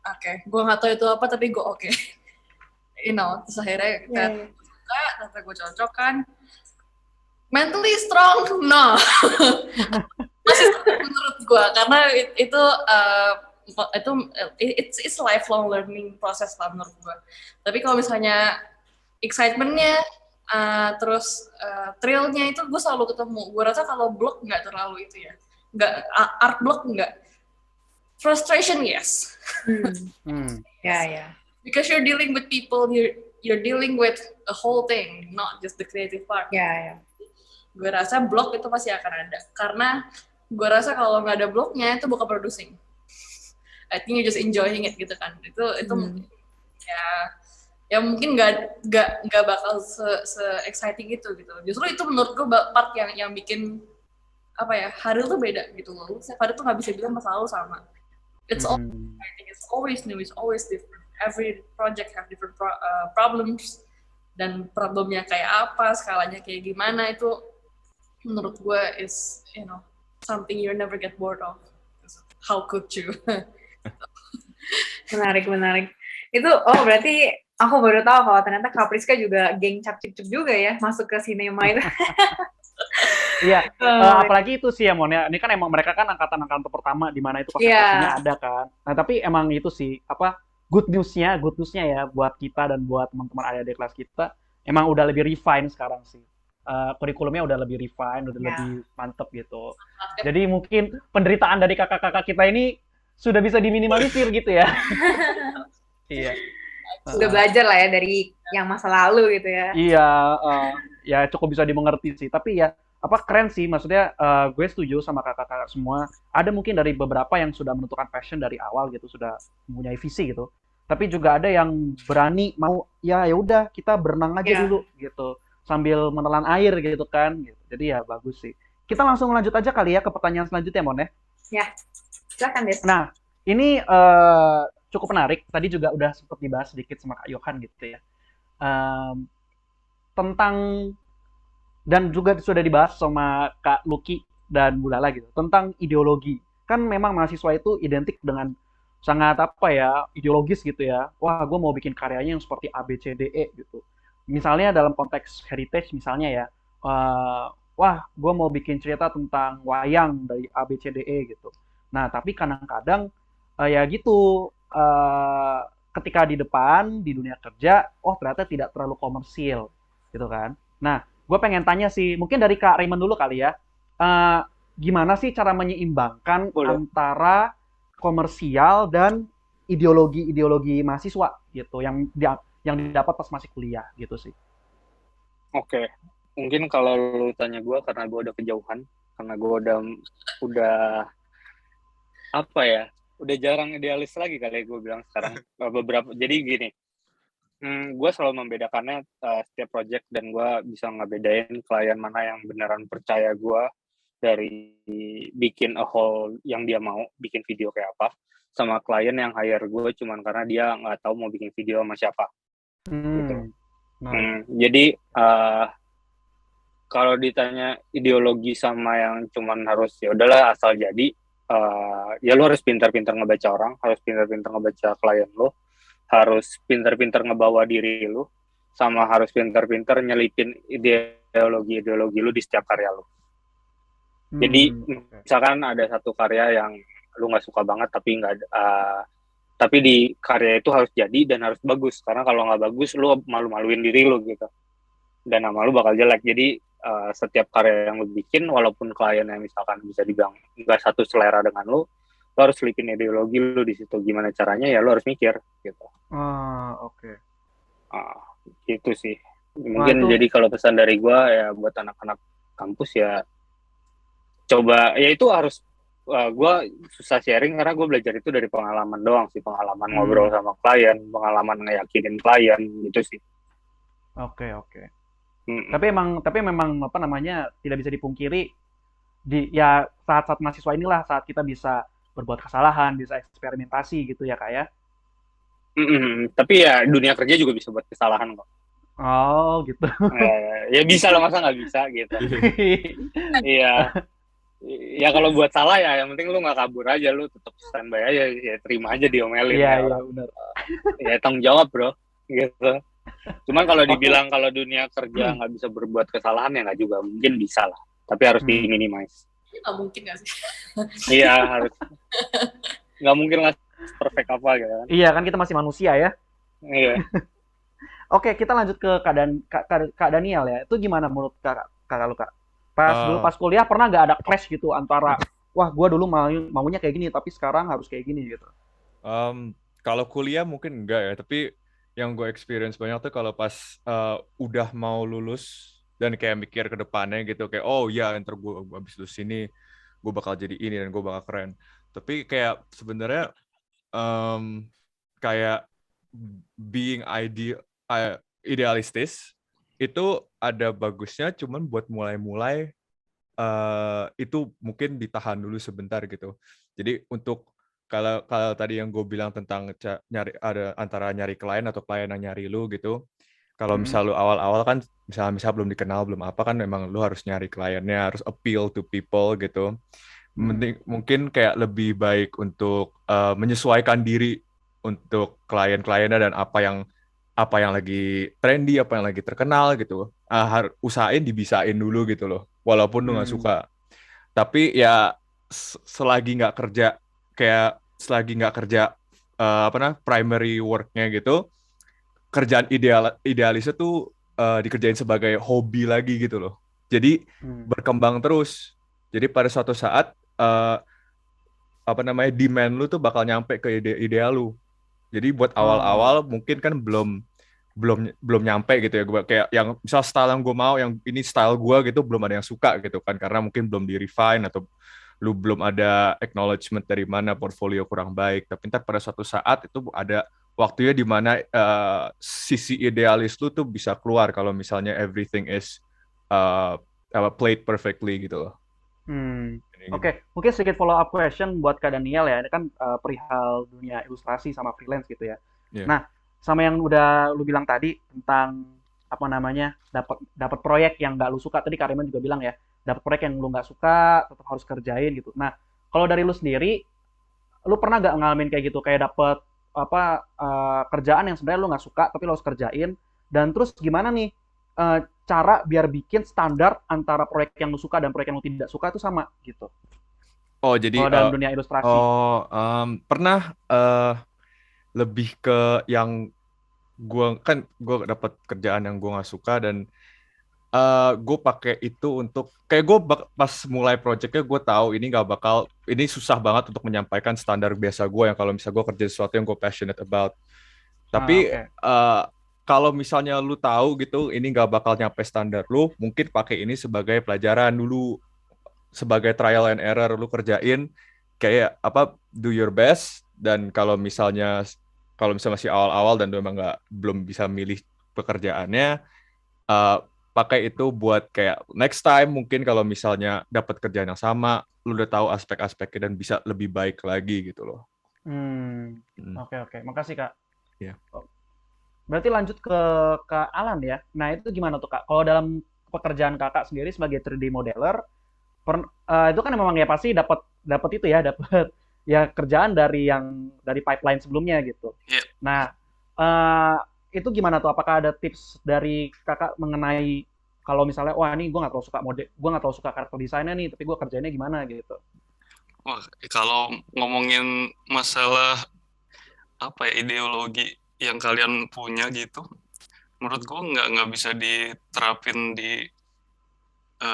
oke, gue nggak tahu itu apa tapi gue oke. Terus akhirnya ternyata gue cocok kan, mentally strong no masih menurut gue, karena itu it's lifelong learning process lah menurut gue. Tapi kalau misalnya excitement-nya terus thrill-nya itu gue selalu ketemu. Gue rasa kalau blog nggak terlalu itu ya, nggak art blog nggak. Frustration yes. Ya. Because you're dealing with people, you're dealing with a whole thing, not just the creative part. Ya. Gue rasa blog itu pasti akan ada, karena gue rasa kalau nggak ada blognya itu bukan producing. I think you're just enjoying it gitu kan. Itu ya mungkin nggak bakal se exciting gitu. Justru itu menurut gue part yang bikin apa ya, hari tuh beda gitu loh. Setiap hari tuh nggak bisa bilang masa lalu sama. It's always new, it's always different. Every project have different problems, dan problemnya kayak apa, skalanya kayak gimana, itu menurut gue is something you never get bored of. How could you? Menarik. Itu berarti aku baru tahu kalau ternyata Kak Priska juga geng Capcip-Cup juga ya, masuk ke sinema itu. Iya, apalagi itu sih ya Mon ya. Ini kan emang mereka kan angkatan pertama di mana itu konsentrasinya ada kan. Nah, tapi emang itu sih good news-nya ya buat kita dan buat teman-teman adik-adik kelas kita, emang udah lebih refine sekarang sih. kurikulumnya udah lebih refine, udah Ya. lebih mantep gitu. Jadi mungkin penderitaan dari kakak-kakak kita ini sudah bisa diminimalisir gitu ya. Iya. Udah belajar lah ya dari yang masa lalu gitu ya. Iya, ya cukup bisa dimengerti sih. Tapi ya apa keren sih, maksudnya gue setuju sama kakak-kakak semua. Ada mungkin dari beberapa yang sudah menentukan passion dari awal gitu, sudah mempunyai visi gitu. Tapi juga ada yang berani mau ya udah kita berenang aja Iya. dulu gitu, sambil menelan air gitu kan. Gitu. Jadi ya bagus sih. Kita langsung lanjut aja kali ya ke pertanyaan selanjutnya, Mon ya. Ya, silakan Des. Nah, ini cukup menarik. Tadi juga udah sempat dibahas sedikit sama Kak Yohan gitu ya. Tentang dan juga sudah dibahas sama Kak Lucky dan Bu Lala gitu tentang ideologi. Kan memang mahasiswa itu identik dengan sangat apa ya, ideologis gitu ya. Wah, gue mau bikin karyanya yang seperti A B C D E gitu. Misalnya dalam konteks heritage misalnya ya, wah, gue mau bikin cerita tentang wayang dari A B C D E gitu. Nah, tapi kadang-kadang ya gitu, ketika di depan di dunia kerja, oh ternyata tidak terlalu komersil gitu kan. Nah, gue pengen tanya sih, mungkin dari Kak Raymond dulu kali ya. Gimana sih cara menyeimbangkan Boleh. antara komersial dan ideologi mahasiswa gitu yang didapat pas masih kuliah gitu sih. Oke, mungkin kalau lu tanya gue karena gue udah kejauhan, karena gue udah apa ya, udah jarang idealis lagi kali gue bilang sekarang. Jadi gini, gue selalu membedakannya setiap project dan gue bisa ngebedain klien mana yang beneran percaya gue dari bikin a whole yang dia mau, bikin video kayak apa, sama klien yang hire gue cuman karena dia nggak tahu mau bikin video sama siapa. Gitu. Jadi kalau ditanya ideologi sama yang cuman harus ya udahlah asal jadi, ya lo harus pintar-pintar ngebaca orang, harus pintar-pintar ngebaca klien lo, harus pintar-pintar ngebawa diri lo, sama harus pintar-pintar nyelipin ideologi lo di setiap karya lo. Jadi misalkan ada satu karya yang lu nggak suka banget tapi di karya itu harus jadi dan harus bagus, karena kalau nggak bagus lu malu-maluin diri lu gitu dan nama lu bakal jelek. Jadi setiap karya yang lu bikin, walaupun kliennya misalkan bisa dibilang nggak satu selera dengan lu harus selipin ideologi lu di situ. Gimana caranya ya lu harus mikir gitu. Oke. Gitu sih mungkin. Jadi kalau pesan dari gua ya buat anak-anak kampus ya coba, ya itu harus gue susah sharing karena gue belajar itu dari pengalaman doang sih, pengalaman ngobrol sama klien, pengalaman ngeyakinin klien gitu sih. Oke. Tapi memang apa namanya, tidak bisa dipungkiri ya saat-saat mahasiswa inilah saat kita bisa berbuat kesalahan, bisa eksperimentasi gitu ya Kak ya. Tapi ya dunia kerja juga bisa buat kesalahan kok. Oh gitu. Ya bisa lah, masa nggak bisa gitu. Iya. Ya kalau buat salah ya yang penting lu nggak kabur aja, lu tetap standby aja, ya terima aja diomelin. Iya benar. Ya tanggung jawab bro gitu. Cuman kalau dibilang kalau dunia kerja nggak bisa berbuat kesalahan ya nggak juga, mungkin bisa lah, tapi harus diminimize. Nggak mungkin nggak sih? Iya harus, nggak mungkin lah perfect apa gitu kan. Iya kan kita masih manusia ya. Iya. Oke, kita lanjut ke Kak Daniel ya. Itu gimana menurut kakak lu Kak? Dulu pas kuliah pernah nggak ada clash gitu antara wah gue dulu maunya kayak gini tapi sekarang harus kayak gini gitu? Kalau kuliah mungkin enggak ya, tapi yang gue experience banyak tuh kalau pas udah mau lulus dan kayak mikir ke depannya gitu, kayak oh ya ntar gue abis lulus ini gue bakal jadi ini dan gue bakal keren. Tapi kayak sebenarnya kayak being idealistis itu ada bagusnya, cuman buat mulai-mulai itu mungkin ditahan dulu sebentar gitu. Jadi untuk kalau tadi yang gue bilang tentang nyari ada antara nyari klien atau klien yang nyari lu gitu. Kalau misal lu awal-awal kan misal belum dikenal belum apa kan, memang lu harus nyari kliennya, harus appeal to people gitu. Mungkin kayak lebih baik untuk menyesuaikan diri untuk klien-kliennya dan apa yang lagi trendy, apa yang lagi terkenal gitu. Usahain dibisain dulu gitu loh, walaupun lu nggak suka. Tapi ya selagi nggak kerja primary work-nya gitu, kerjaan idealisnya tuh dikerjain sebagai hobi lagi gitu loh. Jadi berkembang terus. Jadi pada suatu saat demand lu tuh bakal nyampe ke ideal lu. Jadi buat awal-awal mungkin kan belum nyampe gitu ya. Gue kayak yang misal style yang gue mau, yang ini style gue gitu, belum ada yang suka gitu kan, karena mungkin belum di refine atau lu belum ada acknowledgement dari mana portfolio kurang baik. Tapi ntar pada suatu saat itu ada waktunya di mana sisi idealis lu tuh bisa keluar kalau misalnya everything is played perfectly gitu loh. Oke, mungkin sedikit follow up question buat Kak Daniel ya. Ini kan perihal dunia ilustrasi sama freelance gitu ya. Yeah. Nah, sama yang udah lu bilang tadi tentang dapat proyek yang nggak lu suka. Tadi Kak Raymond juga bilang ya, dapat proyek yang lu nggak suka tetap harus kerjain gitu. Nah, kalau dari lu sendiri, lu pernah nggak ngalamin kayak gitu, kayak dapat kerjaan yang sebenarnya lu nggak suka tapi lu harus kerjain, dan terus gimana nih cara biar bikin standar antara proyek yang lu suka dan proyek yang lu tidak suka itu sama gitu. Oh, jadi kalau dalam dunia ilustrasi. Pernah lebih ke yang gue dapat kerjaan yang gue nggak suka, dan gue pakai itu untuk kayak gue pas mulai projectnya gue tahu ini susah banget untuk menyampaikan standar biasa gue yang kalau misalnya gue kerja sesuatu yang gue passionate about. Tapi kalau misalnya lu tahu gitu ini nggak bakal nyampe standar lu, mungkin pakai ini sebagai pelajaran dulu, sebagai trial and error. Lu kerjain kayak do your best, dan kalau misalnya masih awal-awal dan lu emang belum bisa milih pekerjaannya, pakai itu buat kayak next time mungkin kalau misalnya dapat kerjaan yang sama, lu udah tahu aspek-aspeknya dan bisa lebih baik lagi gitu loh. Oke. Makasih Kak. Iya. Berarti lanjut ke Kak Alan ya. Nah, itu gimana tuh Kak? Kalau dalam pekerjaan Kakak sendiri sebagai 3D modeler, itu kan memang ya pasti dapat itu ya, dapat ya kerjaan dari pipeline sebelumnya gitu. Yeah. Nah, itu gimana tuh? Apakah ada tips dari Kakak mengenai kalau misalnya wah ini gue nggak terlalu suka karakter desainnya nih, tapi gue kerjainnya gimana gitu? Wah, kalau ngomongin masalah ideologi yang kalian punya gitu, menurut gue nggak bisa diterapin di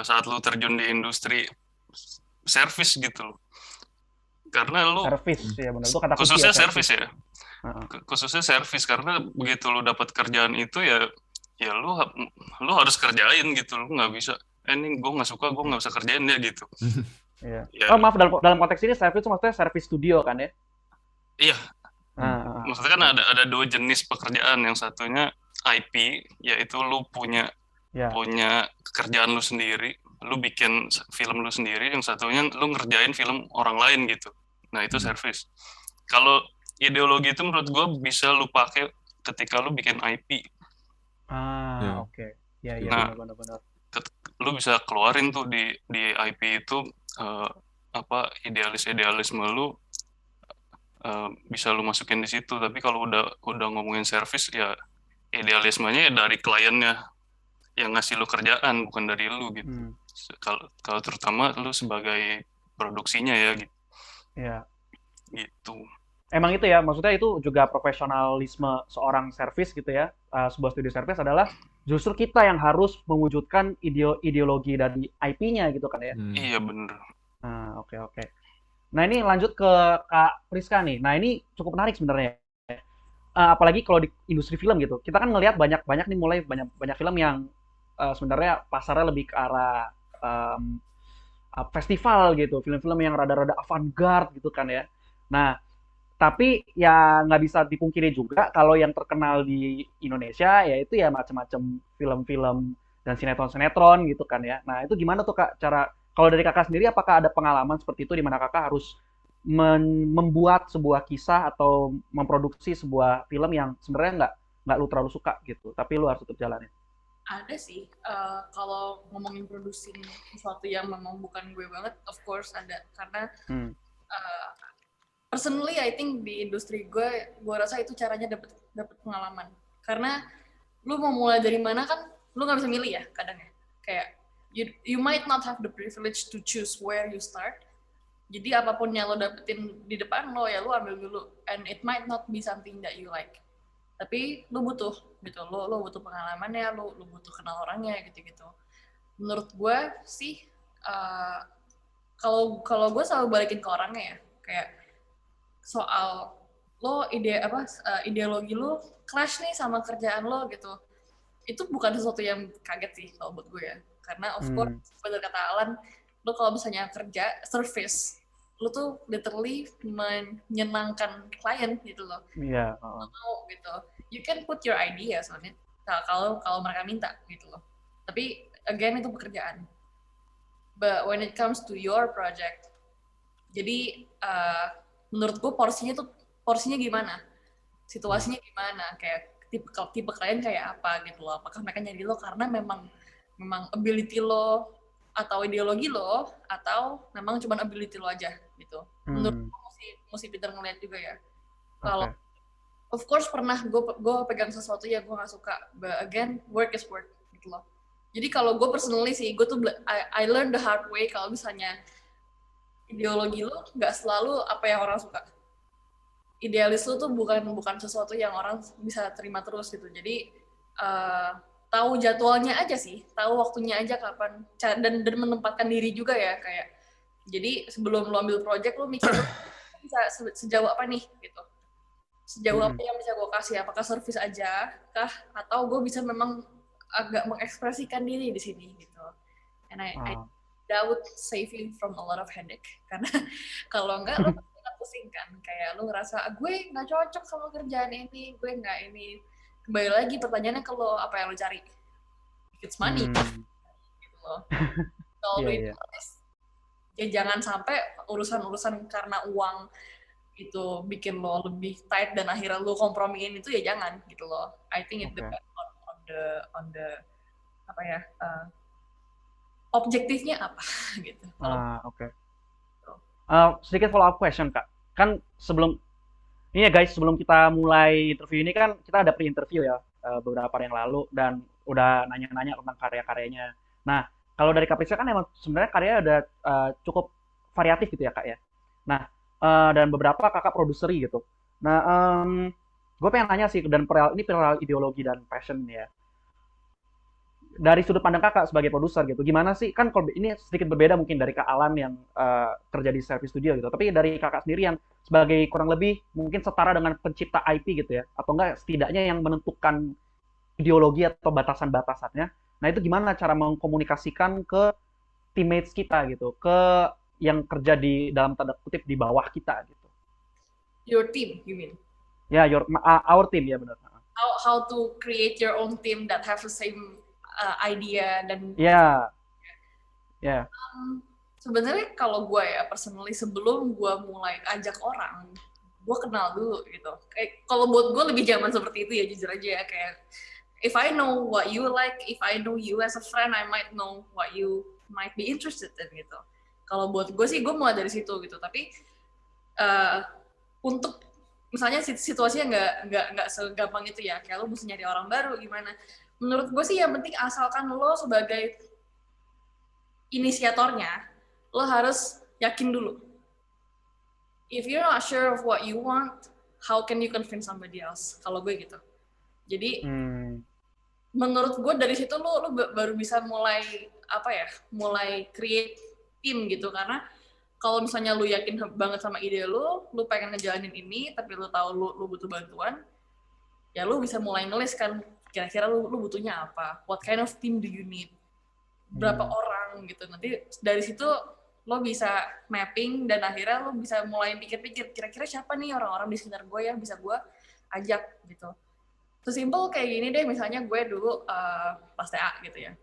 saat lu terjun di industri service gitu loh. Karena lu service ya benar, itu kata kunci khususnya ya, service ya. Khususnya service, karena begitu lu dapat kerjaan itu ya lu harus kerjain gitu. Lu nggak bisa ini gue nggak suka, gue nggak bisa kerjain ya gitu. Iya. Ya. Oh maaf, dalam konteks ini service itu maksudnya service studio kan ya? Iya. Maksudnya kan ada dua jenis pekerjaan. Yang satunya IP, yaitu lu punya kerjaan lu sendiri, lu bikin film lu sendiri. Yang satunya lu ngerjain film orang lain gitu. Nah, itu service. Kalau ideologi itu menurut gue bisa lu pakai ketika lu bikin IP. Oke. Ya, benar-benar. Lu bisa keluarin tuh di IP itu idealisme lu bisa lu masukin di situ. Tapi kalau udah ngomongin service ya idealismenya ya dari kliennya yang ngasih lu kerjaan, bukan dari lu gitu. Kalau terutama lu sebagai produksinya ya gitu. Iya. Gitu. Emang itu ya, maksudnya itu juga profesionalisme seorang service gitu ya. Sebuah studio service adalah justru kita yang harus mewujudkan ideologi dari IP-nya gitu kan ya. Iya bener. Oke. Nah ini lanjut ke Kak Priska nih. Nah ini cukup menarik sebenarnya. Apalagi kalau di industri film gitu. Kita kan ngelihat banyak nih, mulai banyak film yang sebenarnya pasarnya lebih ke arah festival gitu. Film-film yang rada-rada avant-garde gitu kan ya. Nah, tapi ya nggak bisa dipungkiri juga kalau yang terkenal di Indonesia yaitu ya macam-macam film-film dan sinetron-sinetron gitu kan ya. Nah, itu gimana tuh Kak kalau dari Kakak sendiri, apakah ada pengalaman seperti itu di mana Kakak harus membuat sebuah kisah atau memproduksi sebuah film yang sebenarnya nggak lu terlalu suka gitu, tapi lu harus tetap jalanin? Ada sih. Kalau ngomongin produksi sesuatu yang memang bukan gue banget, of course ada. Karena personally, I think di industri gue rasa itu caranya dapat pengalaman. Karena lu mau mulai dari mana kan, lu nggak bisa milih ya kadang ya. Kayak you might not have the privilege to choose where you start. Jadi apapun yang lo dapetin di depan lo ya lo ambil dulu. And it might not be something that you like. tapi lu butuh gitu, lu butuh pengalamannya, lu butuh kenal orangnya gitu. Menurut gue sih kalau gue selalu balikin ke orangnya ya, kayak soal ideologi lu clash nih sama kerjaan lo gitu. Itu bukan sesuatu yang kaget sih kalau buat gue ya, karena of course bener kata Alan, lo kalau misalnya kerja service, lo tuh literally menyenangkan klien gitu loh. Iya. Mau gitu, you can put your ideas on it kalau mereka minta gitu loh. Tapi again itu pekerjaan. But when it comes to your project, jadi menurut gue porsinya gimana, situasinya gimana, kayak tipe klien kayak apa gitu loh. Apakah mereka nyari lo karena memang ability lo atau ideologi lo, atau memang cuma ability lo aja gitu. Menurut gue mesti pintar ngeliat juga ya. Kalau of course pernah gue pegang sesuatu yang gue gak suka, but again work is work gitu loh. Jadi kalau gue personally sih, gue tuh I learned the hard way kalau misalnya ideologi lo nggak selalu apa yang orang suka. Idealis lo tuh bukan sesuatu yang orang bisa terima terus gitu. Jadi tahu jadwalnya aja sih, tahu waktunya aja kapan, dan menempatkan diri juga ya, kayak jadi sebelum lo ambil project lo mikir bisa sejauh apa nih gitu, sejauh apa yang bisa gue kasih, apakah service aja kah, atau gue bisa memang agak mengekspresikan diri di sini gitu. And that would save you from a lot of headache, karena kalau enggak lo pusing kan, kayak lo ngerasa gue nggak cocok sama kerjaan ini, gue nggak ini. Kembali lagi pertanyaannya ke lo, apa yang lo cari? If it's money gitu loh. Kalau lo ya jangan sampai urusan karena uang itu bikin lo lebih tight dan akhirnya lo kompromiin itu, ya jangan gitu loh. I think it depends on the apa ya, objektifnya apa gitu. Sedikit follow up question Kak. Kan sebelum ini ya guys, sebelum kita mulai interview ini kan kita ada pre-interview ya beberapa hari yang lalu, dan udah nanya-nanya tentang karya-karyanya. Nah, kalau dari Kak Prisca kan emang sebenarnya karyanya udah cukup variatif gitu ya Kak ya. Nah, dan beberapa kakak produseri gitu. Nah, gue pengen nanya sih, dan ini perihal ideologi dan passion ya. Dari sudut pandang kakak sebagai produser gitu, gimana sih, kan kalau ini sedikit berbeda mungkin dari Kak Alan yang kerja di service studio gitu, tapi dari kakak sendiri yang sebagai kurang lebih mungkin setara dengan pencipta IP gitu ya, atau enggak setidaknya yang menentukan ideologi atau batasan-batasannya. Nah itu gimana cara mengkomunikasikan ke teammates kita gitu, ke yang kerja di dalam tanda kutip di bawah kita gitu. Your team, you mean? Ya, our team ya benar. How to create your own team that have the same idea dan sebenarnya kalau gue ya personally, sebelum gue mulai ajak orang, gue kenal dulu gitu. Kayak kalau buat gue lebih zaman seperti itu ya, jujur aja ya, kayak if I know what you like, if I know you as a friend, I might know what you might be interested in gitu. Kalau buat gue sih, gue mulai dari situ gitu. Tapi untuk misalnya situasinya nggak segampang itu ya, kayak lo mesti nyari orang baru gimana. Menurut gue sih yang penting asalkan lo sebagai inisiatornya, lo harus yakin dulu. If you're not sure of what you want, how can you convince somebody else? Kalau gue gitu. Jadi menurut gue dari situ lo baru bisa mulai create tim gitu. Karena kalau misalnya lo yakin banget sama ide lo pengen ngejalanin ini, tapi lo tahu lo butuh bantuan, ya lo bisa mulai nulis kan, kira-kira lo butuhnya apa, what kind of team do you need, berapa orang gitu. Nanti dari situ lo bisa mapping, dan akhirnya lo bisa mulai pikir-pikir kira-kira siapa nih orang-orang di sekitar gue yang bisa gue ajak gitu. Sesimpel kayak gini deh, misalnya gue dulu pas TA gitu ya,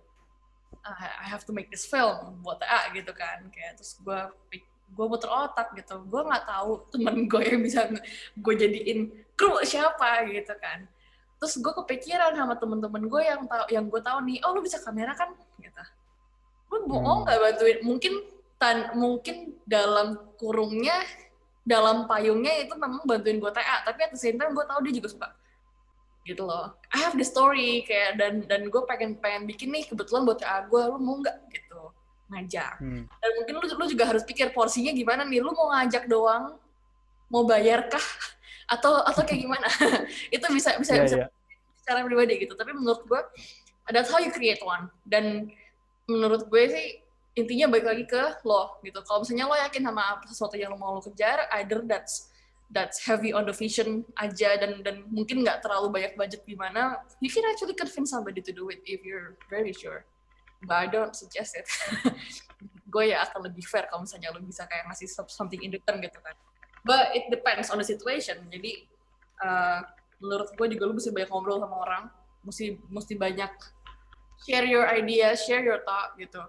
I have to make this film buat TA gitu kan, kayak terus gue muter otak gitu, gue nggak tahu temen gue yang bisa gue jadiin kru siapa gitu kan. Terus gue kepikiran sama temen-temen gue yang gue tahu nih, oh lu bisa kamera kan gitu, lu bohong nggak bantuin, mungkin dalam kurungnya, dalam payungnya itu memang bantuin gue TA, tapi at the same time gue tahu dia juga suka gitu loh. I have the story kayak, dan gue pengen bikin nih kebetulan buat TA gue, lu mau nggak gitu ngajak. Dan mungkin lu juga harus pikir porsinya gimana nih, lu mau ngajak doang, mau bayar kah, atau kayak gimana. Itu bisa Iya. secara pribadi gitu, tapi menurut gue that's how you create one. Dan menurut gue sih intinya balik lagi ke lo gitu. Kalau misalnya lo yakin sama sesuatu yang lo mau lo kejar, either that's heavy on the vision aja dan mungkin nggak terlalu banyak budget gimana, you can actually convince somebody to do it if you're very sure. But I don't suggest it. Gue ya akan lebih fair kalau misalnya lo bisa kayak ngasih something in return gitu kan. But it depends on the situation. Jadi menurut gue juga lo mesti banyak ngobrol sama orang, mesti banyak share your ideas, share your thought gitu.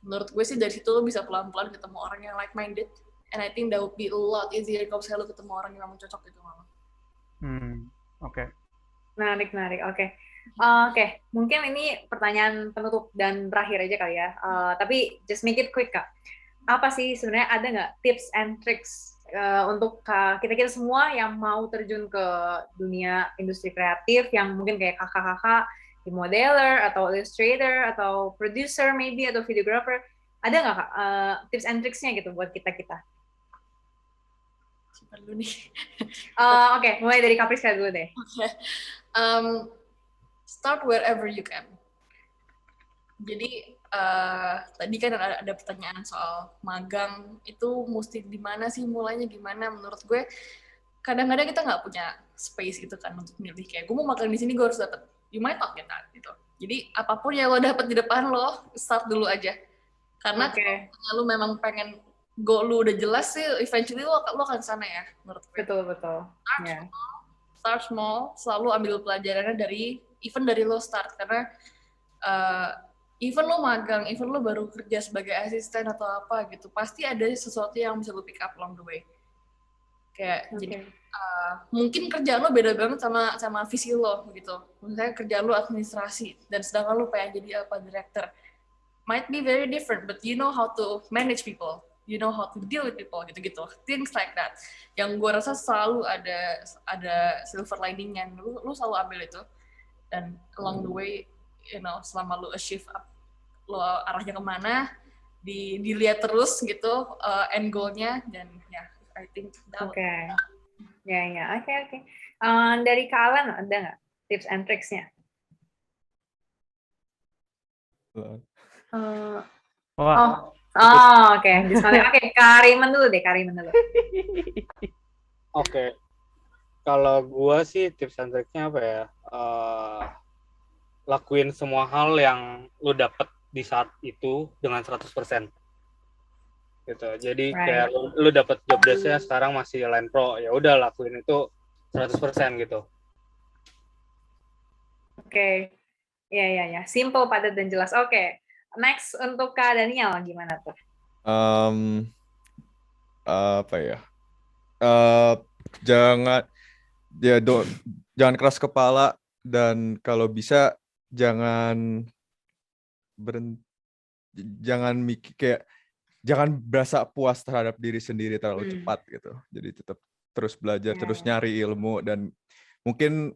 Menurut gue sih dari situ lo bisa pelan-pelan ketemu orang yang like-minded. And I think that would be a lot easier kalau misalnya lo ketemu orang yang memang cocok gitu malah. Oke. Menarik. Oke, mungkin ini pertanyaan penutup dan terakhir aja kali ya. Tapi just make it quick, Kak. Apa sih sebenarnya, ada nggak tips and tricks untuk kita semua yang mau terjun ke dunia industri kreatif, yang mungkin kayak kakak-kakak di modeler atau illustrator atau producer maybe atau videographer, ada nggak Kak tips and tricksnya gitu buat kita? Siapa dulu nih? Oke, mulai dari Kak Priska dulu deh. Start wherever you can. Jadi tadi kan ada pertanyaan soal magang, itu mesti di mana sih mulainya gimana? Menurut gue kadang-kadang kita nggak punya space gitu kan untuk milih kayak gue mau magang di sini, gue harus dapat. You might not get that gitu. Jadi apapun yang lo dapat di depan lo, start dulu aja. Karena kalau lo memang pengen goal lu udah jelas sih, eventually lo akan sana ya, menurut gue. Betul. Start small, selalu ambil pelajarannya dari lo start, karena even lo magang, even lo baru kerja sebagai asisten atau apa gitu, pasti ada sesuatu yang bisa lo pick up along the way. Kayak jadi mungkin kerjaan lo beda banget sama visi lo gitu. Misalnya kerjaan lo administrasi dan sedangkan lo pengen jadi apa, director. Might be very different, but you know how to manage people, you know how to deal with people, gitu-gitu, things like that. Yang gue rasa selalu ada silver lining-nya, lu selalu ambil itu, dan along the way, selama lu achieve up, lu arahnya kemana, dilihat terus gitu, end goal-nya, dan I think that Oke. Dari Kak Alan ada nggak tips and tricksnya? Oke. Oke, Kak Raymond dulu deh, Oke. Kalau gua sih tips and triknya apa ya? Lakuin semua hal yang lu dapet di saat itu dengan 100%. Gitu. Jadi kayak lu dapet job desk-nya sekarang masih Line Pro, ya udah lakuin itu 100% gitu. Oke. Ya. Simple, padat dan jelas. Oke. Next untuk Kak Daniel, gimana tuh? Apa ya? Jangan keras kepala, dan kalau bisa jangan mikir kayak, jangan berasa puas terhadap diri sendiri terlalu cepat gitu. Jadi tetap terus belajar, terus nyari ilmu, dan mungkin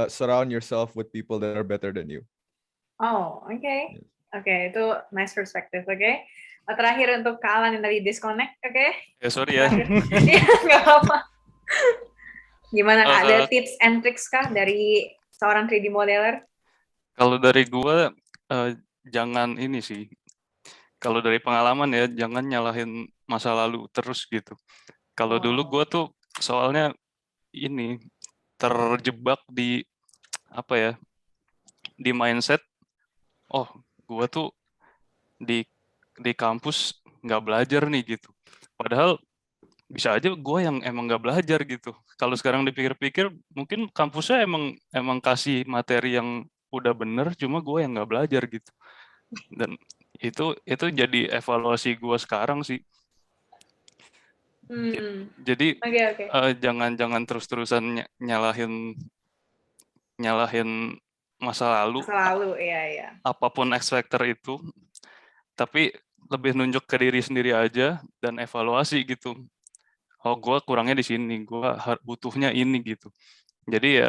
surround yourself with people that are better than you. Oke, itu nice perspective. Oke. Terakhir untuk Kak Alan yang tadi disconnect, oke? Sorry ya. Iya, nggak apa-apa. Gimana Kak, ada tips and tricks kah dari seorang 3D modeler? Kalau dari gue, jangan ini sih. Kalau dari pengalaman ya, jangan nyalahin masa lalu terus gitu. Kalau dulu gue tuh soalnya ini terjebak di apa ya, di mindset, gue tuh di kampus nggak belajar nih gitu. Padahal bisa aja gue yang emang nggak belajar gitu. Kalau sekarang dipikir-pikir, mungkin kampusnya emang kasih materi yang udah bener, cuma gue yang nggak belajar gitu. Dan itu jadi evaluasi gue sekarang sih. Jadi jangan terus-terusan nyalahin masa lalu. Iya. Apapun X factor itu, tapi lebih nunjuk ke diri sendiri aja dan evaluasi gitu. Gue kurangnya di sini, gue butuhnya ini gitu. Jadi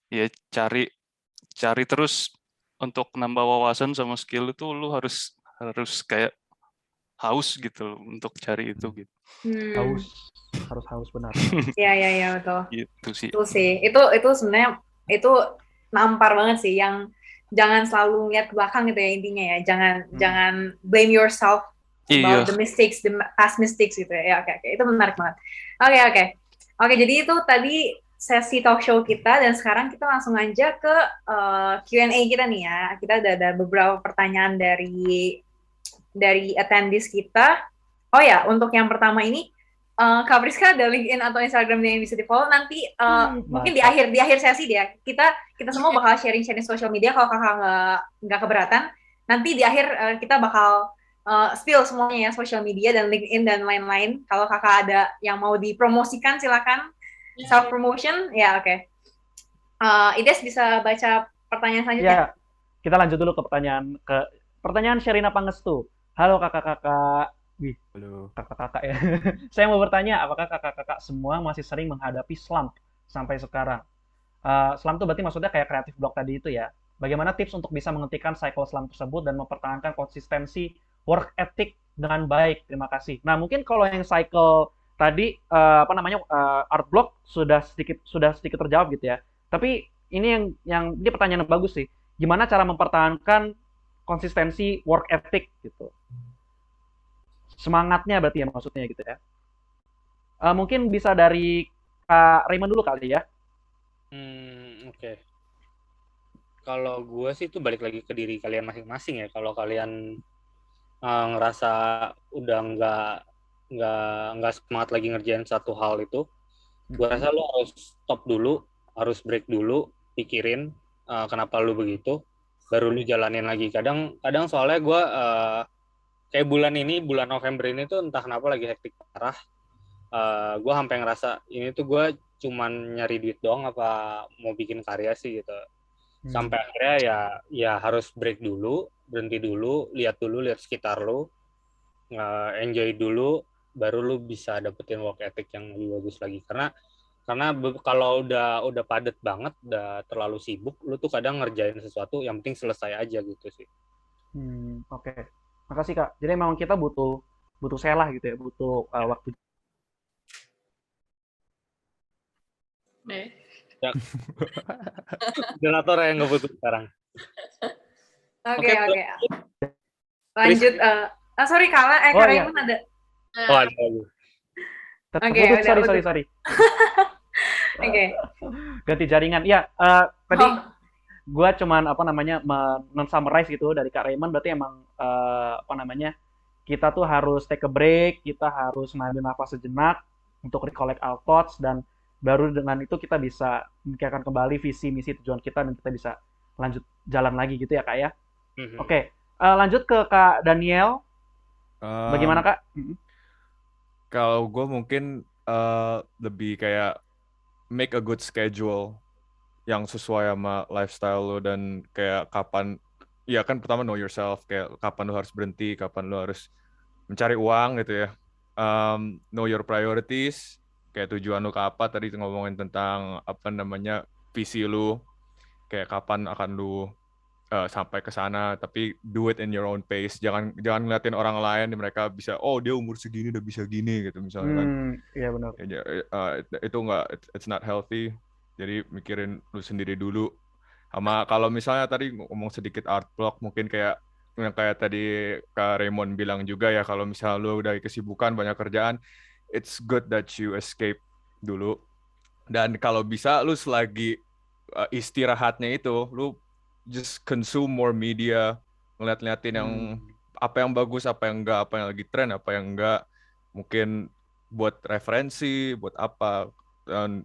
ya cari terus untuk nambah wawasan sama skill itu, lu harus kayak haus gitu untuk cari itu gitu. Haus, harus haus benar. Iya betul. Gitu sih. Itu sih. Itu sebenarnya itu nampar banget sih yang jangan selalu lihat ke belakang gitu ya intinya ya. Jangan blame yourself about the mistakes, the past mistakes gitu ya. Ya oke. Itu menarik banget. Oke, jadi itu tadi sesi talk show kita dan sekarang kita langsung aja ke Q&A kita nih ya. Kita udah ada beberapa pertanyaan dari attendees kita. Oh ya, untuk yang pertama ini Kak Priska ada LinkedIn atau Instagram yang bisa di-follow nanti mungkin di akhir sesi dia. Kita semua bakal sharing social media kalau Kakak nggak keberatan. Nanti di akhir kita bakal spill semuanya ya, social media dan LinkedIn dan lain-lain. Kalau Kakak ada yang mau dipromosikan silakan. Self promotion ya oke. Ides bisa baca pertanyaan selanjutnya. Ya, kita lanjut dulu ke pertanyaan Sherina Pangestu. Halo kakak-kakak. Wih, Halo. kakak-kakak ya. Saya mau bertanya, apakah kakak-kakak semua masih sering menghadapi slump sampai sekarang? Slump itu berarti maksudnya kayak creative block tadi itu ya. Bagaimana tips untuk bisa menghentikan cycle slump tersebut dan mempertahankan konsistensi work ethic dengan baik? Terima kasih. Nah, mungkin kalau yang cycle tadi art block sudah sedikit terjawab gitu ya. Tapi ini yang ini pertanyaan yang bagus sih. Gimana cara mempertahankan konsistensi work ethic gitu? Semangatnya berarti ya maksudnya gitu ya. Mungkin bisa dari Kak Raymond dulu kali ya. Oke. Kalau gue sih itu balik lagi ke diri kalian masing-masing ya. Kalau kalian ngerasa udah nggak semangat lagi ngerjain satu hal itu, gue rasa lu harus stop dulu, harus break dulu, pikirin kenapa lu begitu, baru lu jalanin lagi. Kadang soalnya gue kayak bulan November ini tuh entah kenapa lagi hektik parah. Gue sampai ngerasa ini tuh gue cuman nyari duit doang apa mau bikin karya sih gitu. Sampai akhirnya ya harus break dulu, berhenti dulu, lihat sekitar lu, enjoy dulu, baru lu bisa dapetin work ethic yang lebih bagus lagi. Karena kalau udah padat banget, udah terlalu sibuk, lu tuh kadang ngerjain sesuatu yang penting selesai aja gitu sih. Oke. Makasih Kak. Jadi memang kita butuh selah gitu ya, butuh waktu. Ya. Generator yang nggak butuh sekarang. Oke. Lanjut. Sorry Kala, Kak Raymond ada. Oh, ada lagi. Sorry. Oke. Ganti jaringan. Ya, tadi gue cuman men-summarize gitu dari Kak Raymond, berarti emang kita tuh harus take a break, kita harus mengambil nafas sejenak untuk recollect our thoughts, dan baru dengan itu kita bisa memikirkan kembali visi, misi, tujuan kita, dan kita bisa lanjut jalan lagi gitu ya Kak ya. Oke. Lanjut ke Kak Daniel. Bagaimana Kak? Kalau gue mungkin lebih kayak make a good schedule yang sesuai sama lifestyle lo, dan kayak kapan, ya kan pertama know yourself, kayak kapan lo harus berhenti, kapan lo harus mencari uang gitu ya. Know your priorities, kayak tujuan lo ke apa, tadi ngomongin tentang visi lo, kayak kapan akan lo sampai ke sana, tapi do it in your own pace. Jangan ngeliatin orang lain, mereka bisa, oh dia umur segini udah bisa gini gitu misalnya kan. Iya benar. Itu nggak, it's not healthy. Jadi mikirin lu sendiri dulu. Sama kalau misalnya tadi ngomong sedikit art block, mungkin kayak yang kayak tadi Kak Raymond bilang juga ya, kalau misalnya lu udah kesibukan banyak kerjaan, it's good that you escape dulu. Dan kalau bisa lu selagi istirahatnya itu, lu just consume more media, ngeliat-liatin yang apa yang bagus, apa yang enggak, apa yang lagi tren, apa yang enggak, mungkin buat referensi, buat apa. Dan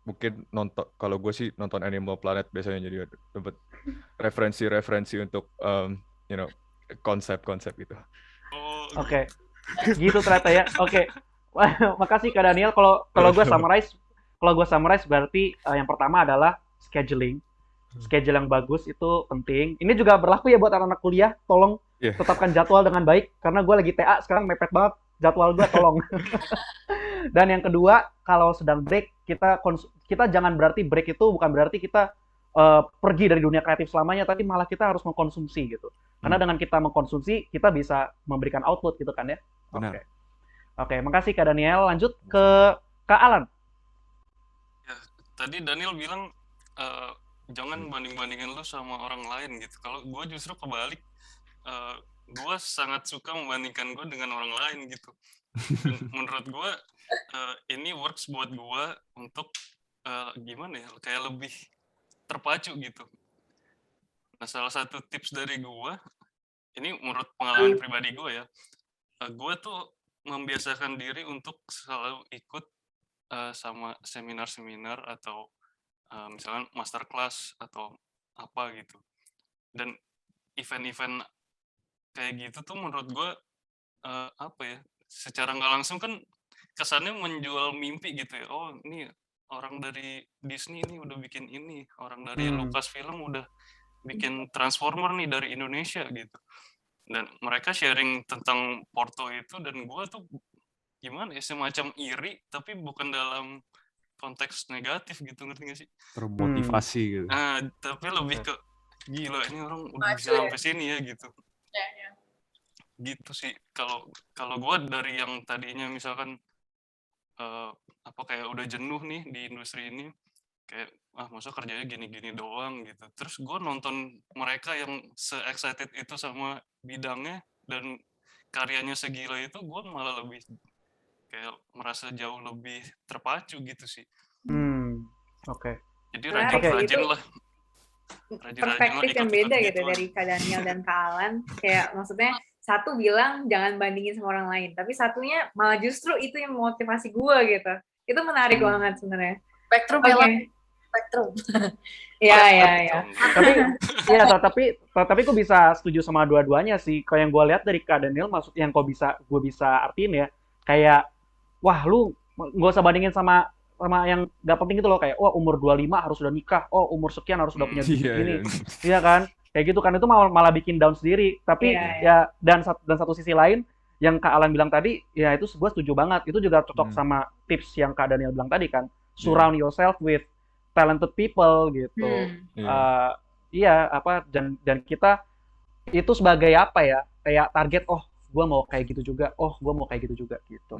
mungkin nonton, kalau gue sih nonton Animal Planet biasanya, jadi dapat referensi untuk konsep-konsep gitu. Oke. Gitu ternyata ya. Oke. Makasih Kak Daniel. Kalau gue summarize berarti yang pertama adalah scheduling. Schedule yang bagus itu penting. Ini juga berlaku ya buat anak-anak kuliah. Tolong tetapkan jadwal dengan baik, karena gue lagi TA sekarang, mepet banget jadwal gue, tolong. Dan yang kedua, kalau sedang break, kita jangan berarti break itu bukan berarti kita pergi dari dunia kreatif selamanya, tapi malah kita harus mengkonsumsi gitu. Karena dengan kita mengkonsumsi, kita bisa memberikan output gitu kan ya. Benar. Oke, makasih Kak Daniel. Lanjut ke Kak Alan. Ya, tadi Daniel bilang jangan banding-bandingin lu sama orang lain gitu. Kalau gue justru kebalik, gue sangat suka membandingkan gue dengan orang lain gitu. Dan menurut gue ini works buat gue untuk gimana ya, kayak lebih terpacu gitu. Nah, salah satu tips dari gue, ini menurut pengalaman pribadi gue ya, gue tuh membiasakan diri untuk selalu ikut sama seminar-seminar atau misalkan masterclass atau apa gitu. Dan event-event kayak gitu tuh menurut gue apa ya, secara nggak langsung kan kesannya menjual mimpi gitu ya. Oh, ini orang dari Disney ini udah bikin ini, orang dari Lucasfilm udah bikin Transformer nih dari Indonesia gitu. Dan mereka sharing tentang Porto itu, dan gue tuh gimana ya, semacam iri tapi bukan dalam konteks negatif gitu, ngerti gak sih? Termotivasi gitu. Nah, tapi lebih ke gila ini orang udah bisa sampai sini ya gitu. Ya. Gitu sih. Kalau gue dari yang tadinya misalkan apa kayak udah jenuh nih di industri ini, kayak masa kerjanya gini-gini doang gitu. Terus gue nonton mereka yang se-excited itu sama bidangnya dan karyanya segila itu, gue malah lebih kayak merasa jauh lebih terpacu gitu sih. Oke. Jadi Menarik sih, rajin-rajin itu lah. perspektif yang beda gitu dari Kak Daniel dan Kak Alan. Kayak maksudnya satu bilang jangan bandingin sama orang lain, tapi satunya malah justru itu yang memotivasi gue gitu. Itu menarik banget sebenarnya. Spektrum Oke. Spektrum. Iya. Tapi gue bisa setuju sama dua-duanya sih. Kalau yang gue lihat dari Kak Daniel, maksud yang gue bisa artiin ya, kayak wah lu nggak usah bandingin sama yang nggak penting gitu loh, kayak umur 25 harus udah nikah, umur sekian harus udah punya bisnis ini. Iya kan? Kayak gitu kan, itu malah bikin down sendiri. Tapi ya dan satu sisi lain yang Kak Alan bilang tadi, ya itu gue setuju banget. Itu juga cocok sama tips yang Kak Daniel bilang tadi kan. Surround yourself with talented people gitu. Dan kita itu sebagai apa ya? Kayak target, gue mau kayak gitu juga. Gue mau kayak gitu juga gitu.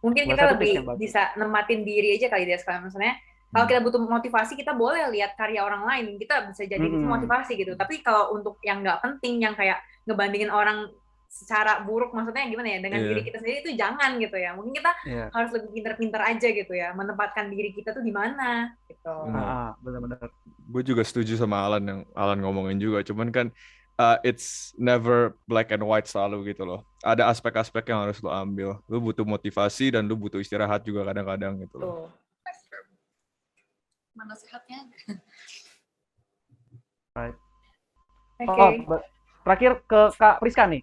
Mungkin kita lebih bisa nematin diri aja kali ya sekarang. Maksudnya kalau kita butuh motivasi, kita boleh lihat karya orang lain, kita bisa jadi itu motivasi gitu. Tapi kalau untuk yang nggak penting, yang kayak ngebandingin orang secara buruk, maksudnya gimana ya, dengan diri kita sendiri itu jangan gitu ya. Mungkin kita harus lebih pintar-pintar aja gitu ya, menempatkan diri kita tuh di mana gitu. Benar-benar. Gue juga setuju sama Alan yang Alan ngomongin juga. Cuman kan it's never black and white selalu gitu loh. Ada aspek-aspek yang harus lo ambil. Lo butuh motivasi dan lo butuh istirahat juga kadang-kadang gitu loh. Mana sehatnya? Right. Okay. Terakhir ke Kak Priska nih.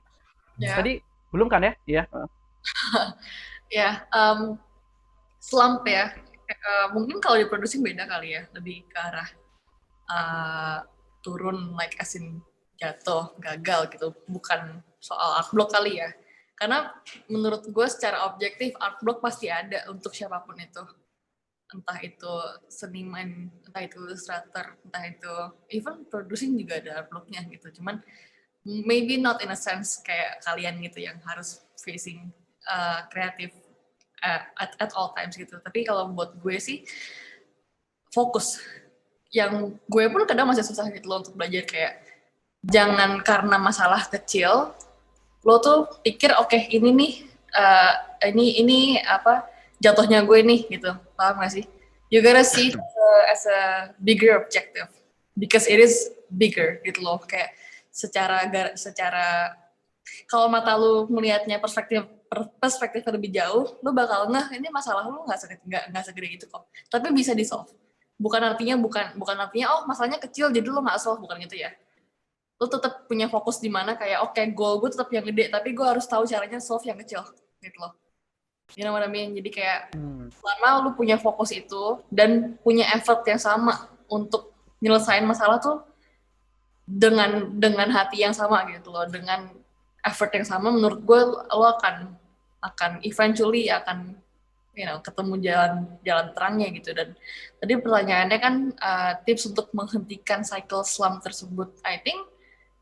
Ya. Tadi belum kan ya? Iya. Slump ya. Mungkin kalau di producing beda kali ya, lebih ke arah turun, like as in jatuh, gagal gitu, bukan soal art block kali ya. Karena menurut gue secara objektif art block pasti ada untuk siapapun itu. Entah itu seniman, entah itu ilustrator, entah itu even producing juga ada art blocknya gitu. Cuman maybe not in a sense kayak kalian gitu yang harus facing kreatif at all times gitu. Tapi kalau buat gue sih fokus. Yang gue pun kadang masih susah gitu loh untuk belajar, kayak jangan karena masalah kecil lo tuh pikir oke, ini nih ini apa jatuhnya gue nih gitu, paham gak sih? You gotta see it as a bigger objective because it is bigger gitu loh. Kayak secara kalau mata lu melihatnya perspektif lebih jauh, lu bakal ini masalah lu nggak segede itu kok, tapi bisa di solve. Bukan artinya masalahnya kecil jadi lu nggak solve, bukan gitu ya. Lu tetap punya fokus di mana kayak oke, goal gue tetap yang gede, tapi gue harus tahu caranya solve yang kecil gitu loh. You know what I mean? Jadi kayak selama lu punya fokus itu dan punya effort yang sama untuk nyelesain masalah tuh dengan hati yang sama gitu loh, dengan effort yang sama, menurut gue lo akan eventually akan ketemu jalan terangnya gitu. Dan tadi pertanyaannya kan tips untuk menghentikan cycle slump tersebut. I think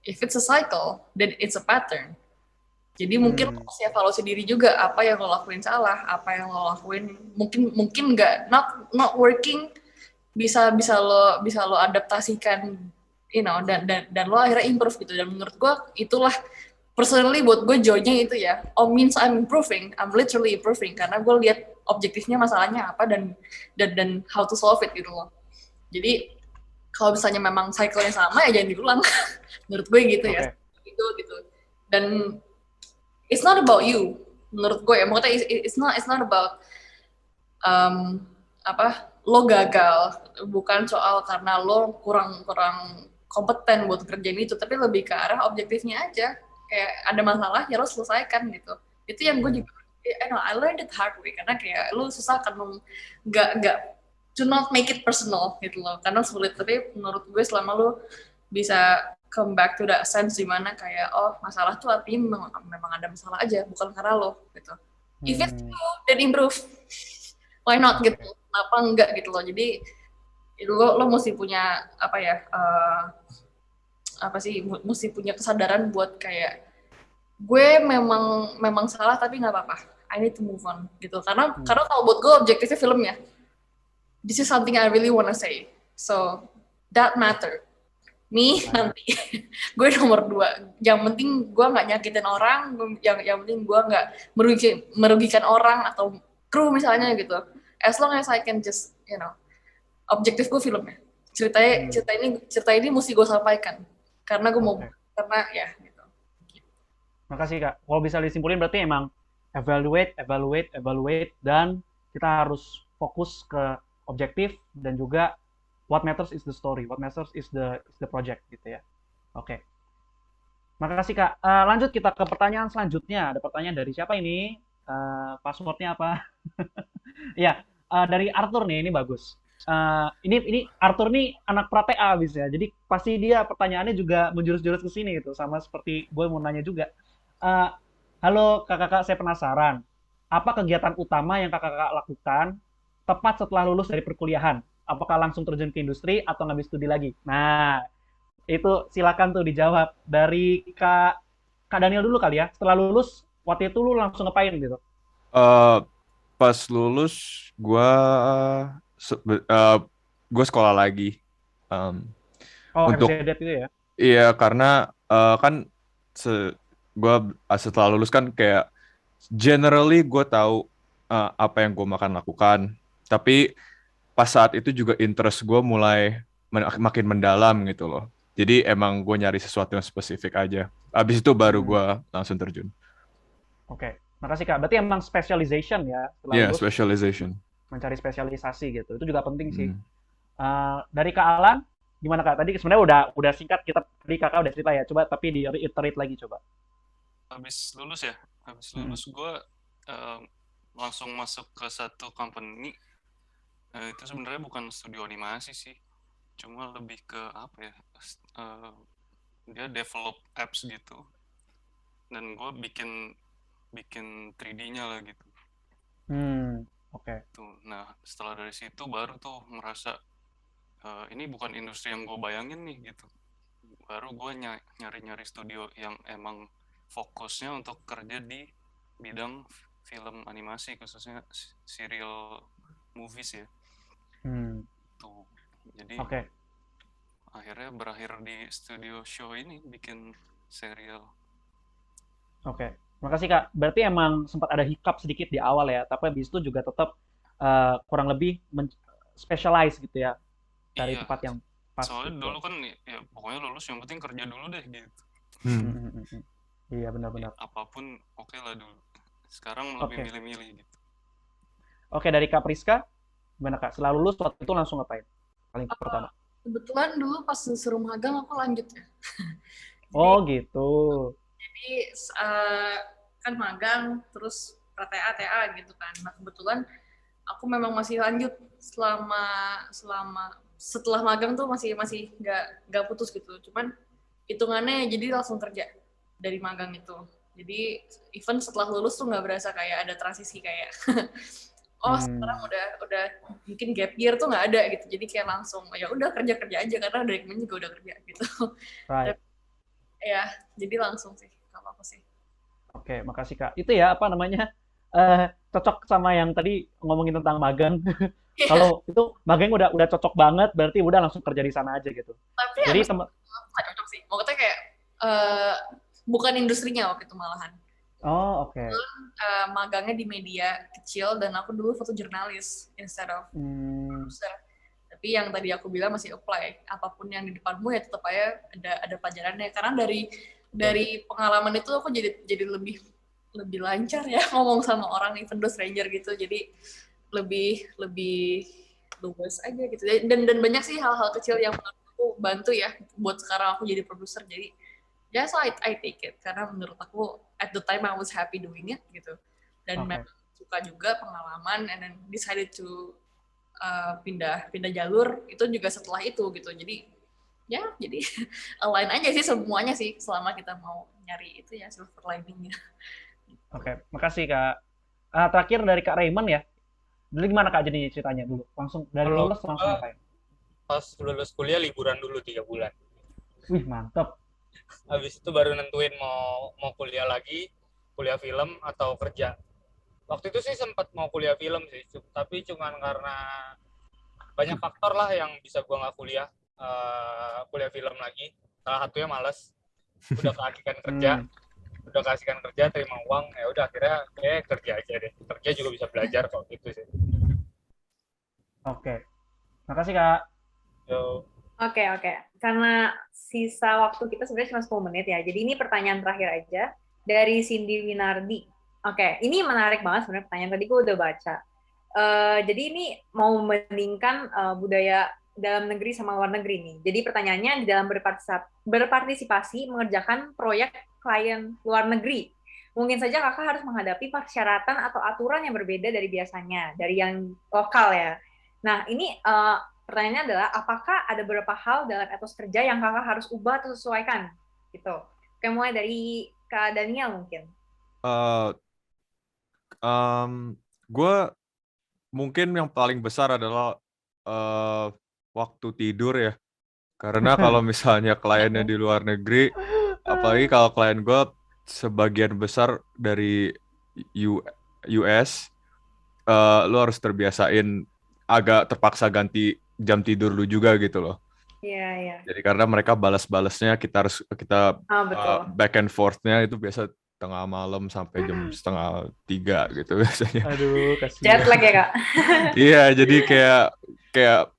If it's a cycle, then it's a pattern. Jadi mungkin lo harus evaluasi diri juga, apa yang lo lakuin salah, apa yang lo lakuin mungkin nggak not working, bisa lo adaptasikan, dan lo akhirnya improve gitu. Dan menurut gue itulah personally buat gue joy-nya itu ya. Means I'm improving, I'm literally improving karena gue lihat objektifnya masalahnya apa dan how to solve it gitu loh. Jadi kalau misalnya memang cycle-nya sama ya jangan diulang. Menurut gue gitu ya. Gitu. Dan it's not about you. Menurut gue ya, maksudnya it's not about lo gagal, bukan soal karena lo kurang kompeten buat kerjaan itu, tapi lebih ke arah objektifnya aja. Kayak ada masalah ya lo selesaikan gitu. Itu yang gue juga I learned it hard way karena kayak lo susah kan nggak to not make it personal gitu loh, karena sulit. Tapi menurut gue selama lo bisa come back to that sense di mana kayak masalah tuh artinya memang ada masalah aja, bukan karena lo gitu. If it's true, then improve. Why not gitu? Kenapa enggak gitu loh. Jadi lo mesti punya mesti punya kesadaran buat kayak gue memang salah tapi nggak apa-apa. I need to move on gitu. Karena kalau buat gue objektifnya filmnya. This is something I really wanna say. So that matter. Me nanti gue nomor 2. Yang penting gue nggak nyakitin orang. Yang penting gue nggak merugikan orang atau kru misalnya gitu. As long as I can just objektif gue filmnya. Cerita ini mesti gue sampaikan karena gue mau karena ya gitu. Makasih Kak. Kalau bisa disimpulin berarti emang evaluate dan kita harus fokus ke objektif dan juga what matters is the story, what matters is the project gitu ya. Oke. Makasih Kak. Lanjut kita ke pertanyaan selanjutnya. Ada pertanyaan dari siapa ini? Passwordnya apa? Ya, dari Arthur nih, ini bagus. Ini Arthur nih anak pra-TA abis ya. Jadi pasti dia pertanyaannya juga menjurus-jurus ke sini gitu, sama seperti gue mau nanya juga. Halo kakak-kakak, saya penasaran. Apa kegiatan utama yang kakak-kakak lakukan tepat setelah lulus dari perkuliahan? Apakah langsung terjun ke industri atau ngambil studi lagi? Nah, itu silakan tuh dijawab. Dari Kak Daniel dulu kali ya. Setelah lulus, waktu itu lu langsung ngapain gitu? Pas lulus, gue sekolah lagi. Untuk MCDET itu ya? Iya, karena kan gue setelah lulus kan kayak generally gue tahu apa yang gue makan lakukan. Tapi pas saat itu juga interest gue mulai makin mendalam gitu loh. Jadi emang gue nyari sesuatu yang spesifik aja. Abis itu baru gue langsung terjun. Oke. Makasih Kak. Berarti emang specialization ya? Iya, specialization. Mencari spesialisasi gitu. Itu juga penting sih. Dari Kak Alan, gimana Kak? Tadi sebenarnya udah singkat, tadi Kakak udah cerita ya. Coba tapi di-iterate lagi coba. Habis lulus ya? Habis lulus gue langsung masuk ke satu company. Itu sebenarnya bukan studio animasi sih. Cuma lebih ke apa ya? Dia develop apps gitu. Dan gue bikin 3D-nya lah gitu. Oke. Nah, setelah dari situ baru tuh merasa ini bukan industri yang gue bayangin nih gitu. Baru gue nyari-nyari studio yang emang fokusnya untuk kerja di bidang film animasi, khususnya serial movies ya. Tuh. Jadi akhirnya berakhir di studio show ini bikin serial. Oke. Makasih Kak. Berarti emang sempat ada hiccup sedikit di awal ya, tapi habis itu juga tetap kurang lebih specialize gitu ya. Dari tempat yang pas. Soalnya gitu. dulu kan ya pokoknya lulus yang penting kerja dulu deh gitu. Iya benar-benar. Apapun oke lah dulu. Sekarang lebih milih-milih gitu. Oke, dari Kak Priska, gimana Kak? Setelah lulus waktu itu langsung ngapain? Paling pertama. Kebetulan dulu pas disuruh magang aku lanjut ya. Oh gitu. Jadi kan magang terus TA gitu kan. Nah kebetulan aku memang masih lanjut setelah magang tuh masih nggak putus gitu. Cuman hitungannya jadi langsung kerja dari magang itu. Jadi even setelah lulus tuh nggak berasa kayak ada transisi kayak sekarang udah mungkin gap year tuh nggak ada gitu. Jadi kayak langsung ya udah kerja aja karena dari kemarin juga udah kerja gitu. Right. Ya, jadi langsung sih kalau aku sih. Oke, makasih Kak. Itu ya apa namanya? Cocok sama yang tadi ngomongin tentang magang. Iya, Kalau itu magang udah cocok banget, berarti udah langsung kerja di sana aja gitu. tapi Jadi habis itu teman aku nggak cocok sih. Maksudnya kayak eh, bukan industrinya waktu itu malahan. Oh, oke. Magangnya di media kecil dan aku dulu fotojurnalis instead of Hmm, producer. Tapi yang tadi aku bilang masih apply. Apapun yang di depanmu ya tetap aja ada pelajarannya. Karena dari pengalaman itu aku jadi lebih lancar ya ngomong sama orang even though stranger gitu. Jadi lebih luas aja gitu. Dan banyak sih hal-hal kecil yang menurut aku bantu ya buat sekarang aku jadi produser. Jadi ya so I take it karena menurut aku at the time I was happy doing it gitu. Dan oke. memang suka juga pengalaman and then decided to pindah jalur itu juga setelah itu gitu. Jadi align aja sih semuanya sih selama kita mau nyari itu ya silver liningnya. Oke, makasih Kak. Terakhir dari Kak Raymond ya. Dulu gimana Kak jadi ceritanya dulu? Langsung dari Kalau lulus langsung gua ngapain? pas lulus kuliah liburan dulu 3 bulan. Wih, mantep. Habis itu baru nentuin mau kuliah lagi, kuliah film atau kerja. Waktu itu sih sempat mau kuliah film sih, tapi cuman karena banyak faktor lah yang bisa gua nggak kuliah film lagi. Salah satunya males, udah keasikan kerja, Hmm, terima uang, ya udah akhirnya kerja aja deh. Kerja juga bisa belajar kok gitu sih. oke. Makasih Kak. So, Oke, oke. Karena sisa waktu kita sebenarnya cuma 10 menit ya. Jadi ini pertanyaan terakhir aja dari Cindy Winardi. Oke, ini menarik banget sebenarnya pertanyaan tadi gue udah baca. Jadi ini mau membandingkan budaya dalam negeri sama luar negeri nih. Jadi pertanyaannya di dalam berpartisipasi mengerjakan proyek klien luar negeri. Mungkin saja kakak harus menghadapi persyaratan atau aturan yang berbeda dari biasanya, dari yang lokal ya. Nah, ini pertanyaannya adalah apakah ada beberapa hal dalam etos kerja yang kakak harus ubah atau sesuaikan gitu. Oke, mulai dari Kak Daniel mungkin. Eh, gue mungkin yang paling besar adalah waktu tidur ya. Karena kalau misalnya kliennya di luar negeri, apalagi kalau klien gue sebagian besar dari US, lu harus terbiasain agak terpaksa ganti jam tidur lu juga gitu loh. Iya, iya. Jadi karena mereka balas-balasnya kita Betul. back and forth-nya itu biasa tengah malam sampai jam 2:30 gitu biasanya. Aduh, Jet kasihan. lag ya, Kak? Iya, jadi kayak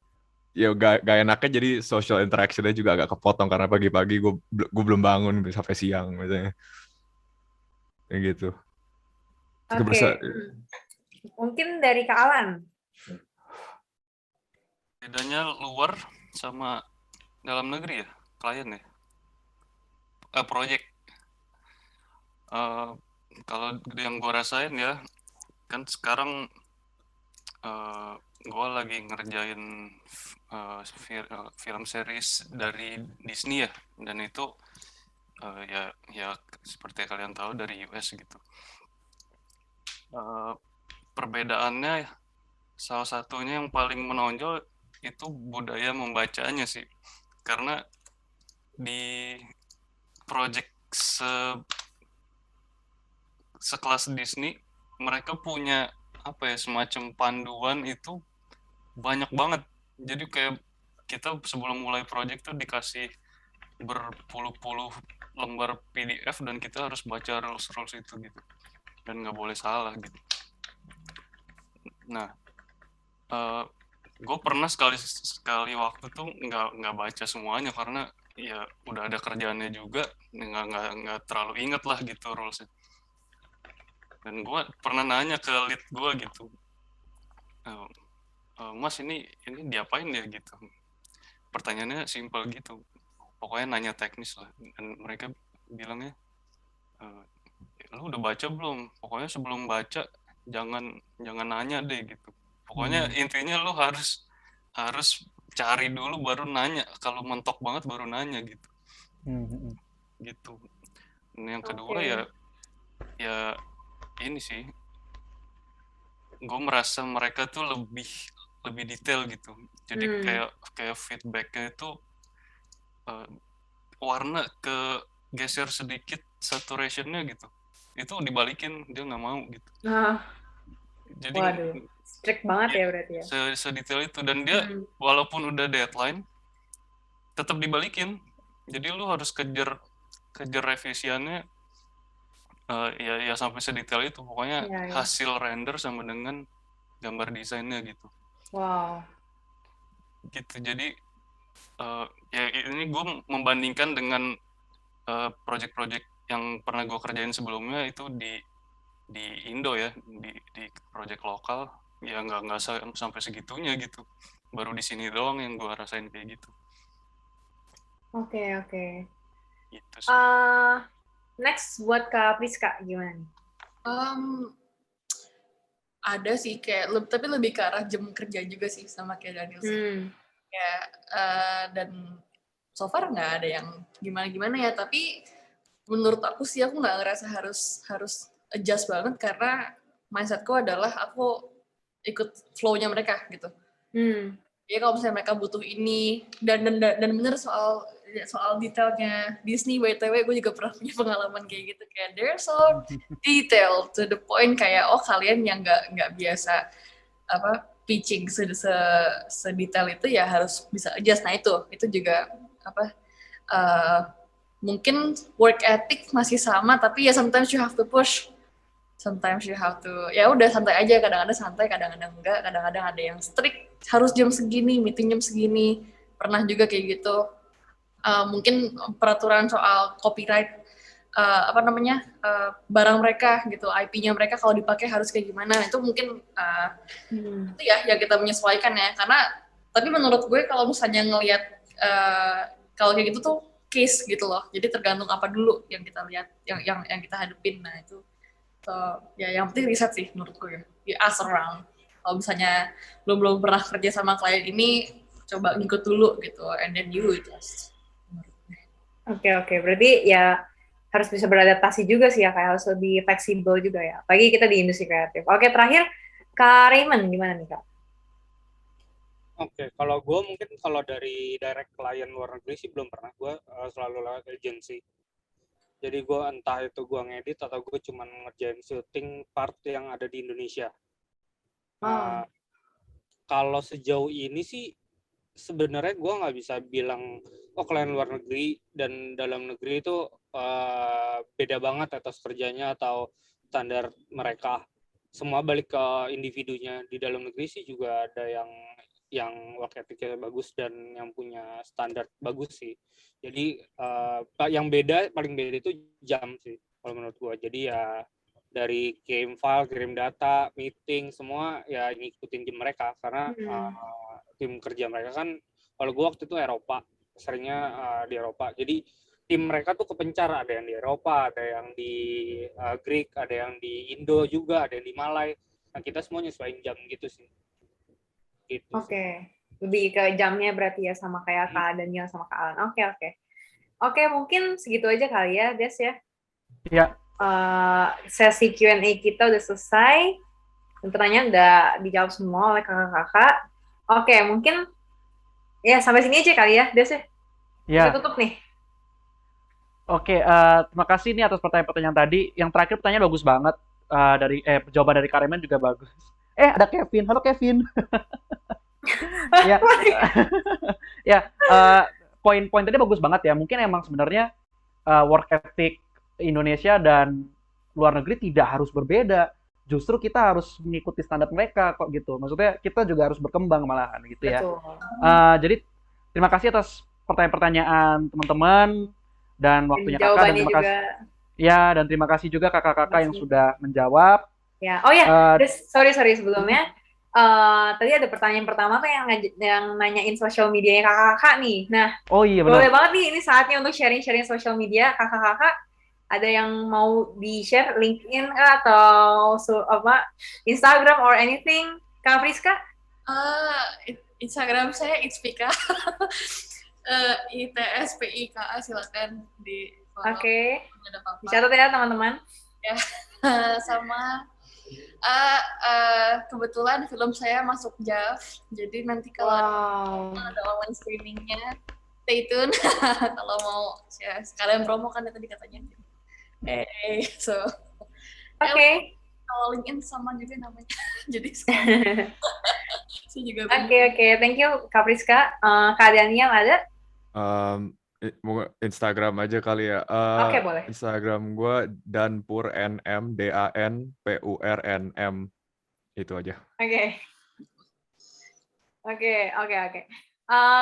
ya gak enaknya jadi social interaction-nya juga agak kepotong karena pagi-pagi gue belum bangun sampai siang misalnya. Kayak gitu. Oke. Mungkin dari Kak Alan. Bedanya luar sama dalam negeri ya, klien ya. Project. Kalau yang gue rasain ya, kan sekarang gue lagi ngerjain film series dari Disney ya, dan itu ya seperti kalian tahu dari US gitu. Perbedaannya salah satunya yang paling menonjol itu budaya membacanya sih, karena di project sekelas Disney mereka punya apa ya, semacam panduan itu banyak banget. Jadi kayak kita sebelum mulai project tuh dikasih berpuluh-puluh lembar PDF dan kita harus baca rules itu gitu, dan nggak boleh salah gitu. Nah, gue pernah sekali waktu tuh nggak baca semuanya karena ya udah ada kerjaannya juga, nggak terlalu inget lah gitu rulesnya. Dan gue pernah nanya ke lead gue gitu, Mas ini diapain ya gitu. Pertanyaannya simpel gitu, pokoknya nanya teknis lah. Dan mereka bilangnya, lu udah baca belum? Pokoknya sebelum baca jangan nanya deh gitu. Pokoknya intinya lu harus cari dulu baru nanya. Kalau mentok banget baru nanya gitu. Gitu. Dan yang kedua ya ini sih, gue merasa mereka tuh lebih detail gitu. Jadi kayak feedbacknya itu warna ke geser sedikit saturationnya gitu, itu dibalikin, dia nggak mau gitu. Nah, Jadi waduh, strict banget ya berarti ya. sedetail itu, dan dia walaupun udah deadline tetap dibalikin. Jadi lu harus kejar revisiannya, ya sampai sedetail itu. Pokoknya Iya, iya. hasil render sama dengan gambar desainnya gitu. Wow. Gitu. Jadi ya ini gue membandingkan dengan project-project yang pernah gue kerjain sebelumnya itu di Indo ya, di project lokal ya nggak sampai segitunya gitu. Baru di sini doang yang gue rasain kayak gitu. Oke. Gitu sih. Next buat Kak Priska gimana nih? Ada sih kayak tapi lebih ke arah jam kerja juga sih sama kayak Daniel sih. Ya, dan so far nggak ada yang gimana ya, tapi menurut aku sih aku nggak ngerasa harus adjust banget karena mindsetku adalah aku ikut flow-nya mereka gitu. Ya kalau misalnya mereka butuh ini dan bener soal detailnya Disney, BTW gue juga pernah punya pengalaman kayak gitu, kayak they're so detail to the point, kayak kalian yang nggak biasa pitching sedetail itu ya harus bisa adjust. Nah itu juga mungkin work ethic masih sama, tapi ya sometimes you have to push, sometimes you have to ya udah santai aja, kadang-kadang santai, kadang-kadang enggak, kadang-kadang ada yang strict harus jam segini, meeting jam segini, pernah juga kayak gitu. Mungkin peraturan soal copyright barang mereka gitu, IP-nya mereka kalau dipakai harus kayak gimana, itu mungkin itu ya yang kita menyesuaikan ya, karena tapi menurut gue kalau misalnya ngelihat kalau kayak gitu tuh case gitu loh, jadi tergantung apa dulu yang kita lihat, yang kita hadepin. Nah itu ya yang penting riset sih menurut gue ya, ask around. Kalau misalnya belum pernah kerja sama klien ini, coba ngikut dulu gitu, and then you adjust. Oke, berarti ya harus bisa beradaptasi juga sih ya, kayak harus lebih fleksibel juga ya, apalagi kita di industri kreatif. Oke, terakhir Kak Raymond gimana nih Kak? Oke, kalau gue mungkin kalau dari direct klien luar negeri sih belum pernah. Gue selalu lewat agency. Jadi gue entah itu gue ngedit atau gue cuma ngerjain syuting part yang ada di Indonesia. Kalau sejauh ini sih sebenarnya gue nggak bisa bilang klien luar negeri dan dalam negeri itu beda banget atas kerjanya atau standar mereka. Semua balik ke individunya. Di dalam negeri sih juga ada yang work ethicnya bagus dan yang punya standar bagus sih. Jadi yang paling beda itu jam sih kalau menurut gue. Jadi ya dari kirim file, kirim data, meeting, semua ya ngikutin jam mereka. Karena tim kerja mereka kan, kalau gue waktu itu Eropa, seringnya di Eropa. Jadi tim mereka tuh kepencar, ada yang di Eropa, ada yang di Greek, ada yang di Indo juga, ada yang di Malay. Nah kita semua nyesuaiin jam gitu sih. Gitu. Oke. Lebih ke jamnya berarti ya, sama kayak Kak Daniel sama Kak Alan. Oke, mungkin segitu aja kali ya, Des ya. Iya. Sesi Q&A kita udah selesai. Pertanyaan udah dijawab semua oleh kakak-kakak. Oke, mungkin ya sampai sini aja kali ya, Des ya. Iya. Kita tutup nih. Oke, terima kasih nih atas pertanyaan-pertanyaan tadi. Yang terakhir pertanyaan bagus banget. Jawaban dari Kak Raymond juga bagus. Ada Kevin. Halo Kevin. Poin-poin tadi bagus banget ya. Mungkin emang sebenarnya work ethic Indonesia dan luar negeri tidak harus berbeda. Justru kita harus mengikuti standar mereka kok gitu. Maksudnya kita juga harus berkembang malahan gitu ya. Jadi terima kasih atas pertanyaan-pertanyaan teman-teman dan waktunya kakak, dan terima kasih. Ya, dan terima kasih juga kakak-kakak yang sudah menjawab. Ya, sorry sebelumnya. Tadi ada pertanyaan pertama tuh yang nanyain sosial medianya kakak-kakak nih. Nah, boleh banget nih, ini saatnya untuk sharing-sharing sosial media kakak-kakak. Ada yang mau di-share LinkedIn atau Instagram or anything? Kak Priska? Instagram saya itspika. ITSPIKA, silakan di follow. Oke. Dicatat ya teman-teman. Ya. Sama kebetulan film saya masuk JAV, jadi nanti kalau ada online streamingnya, stay tune kalau mau ya, sekalian promo kan tadi katanya. So Oke. kalau LinkedIn sama juga namanya. Jadi saya juga Oke. Thank you Kak Priska. Kak Daniel ada? Instagram aja kali ya. Oke, boleh. Instagram gue danpurnm, DANPURNM. Itu aja. Oke.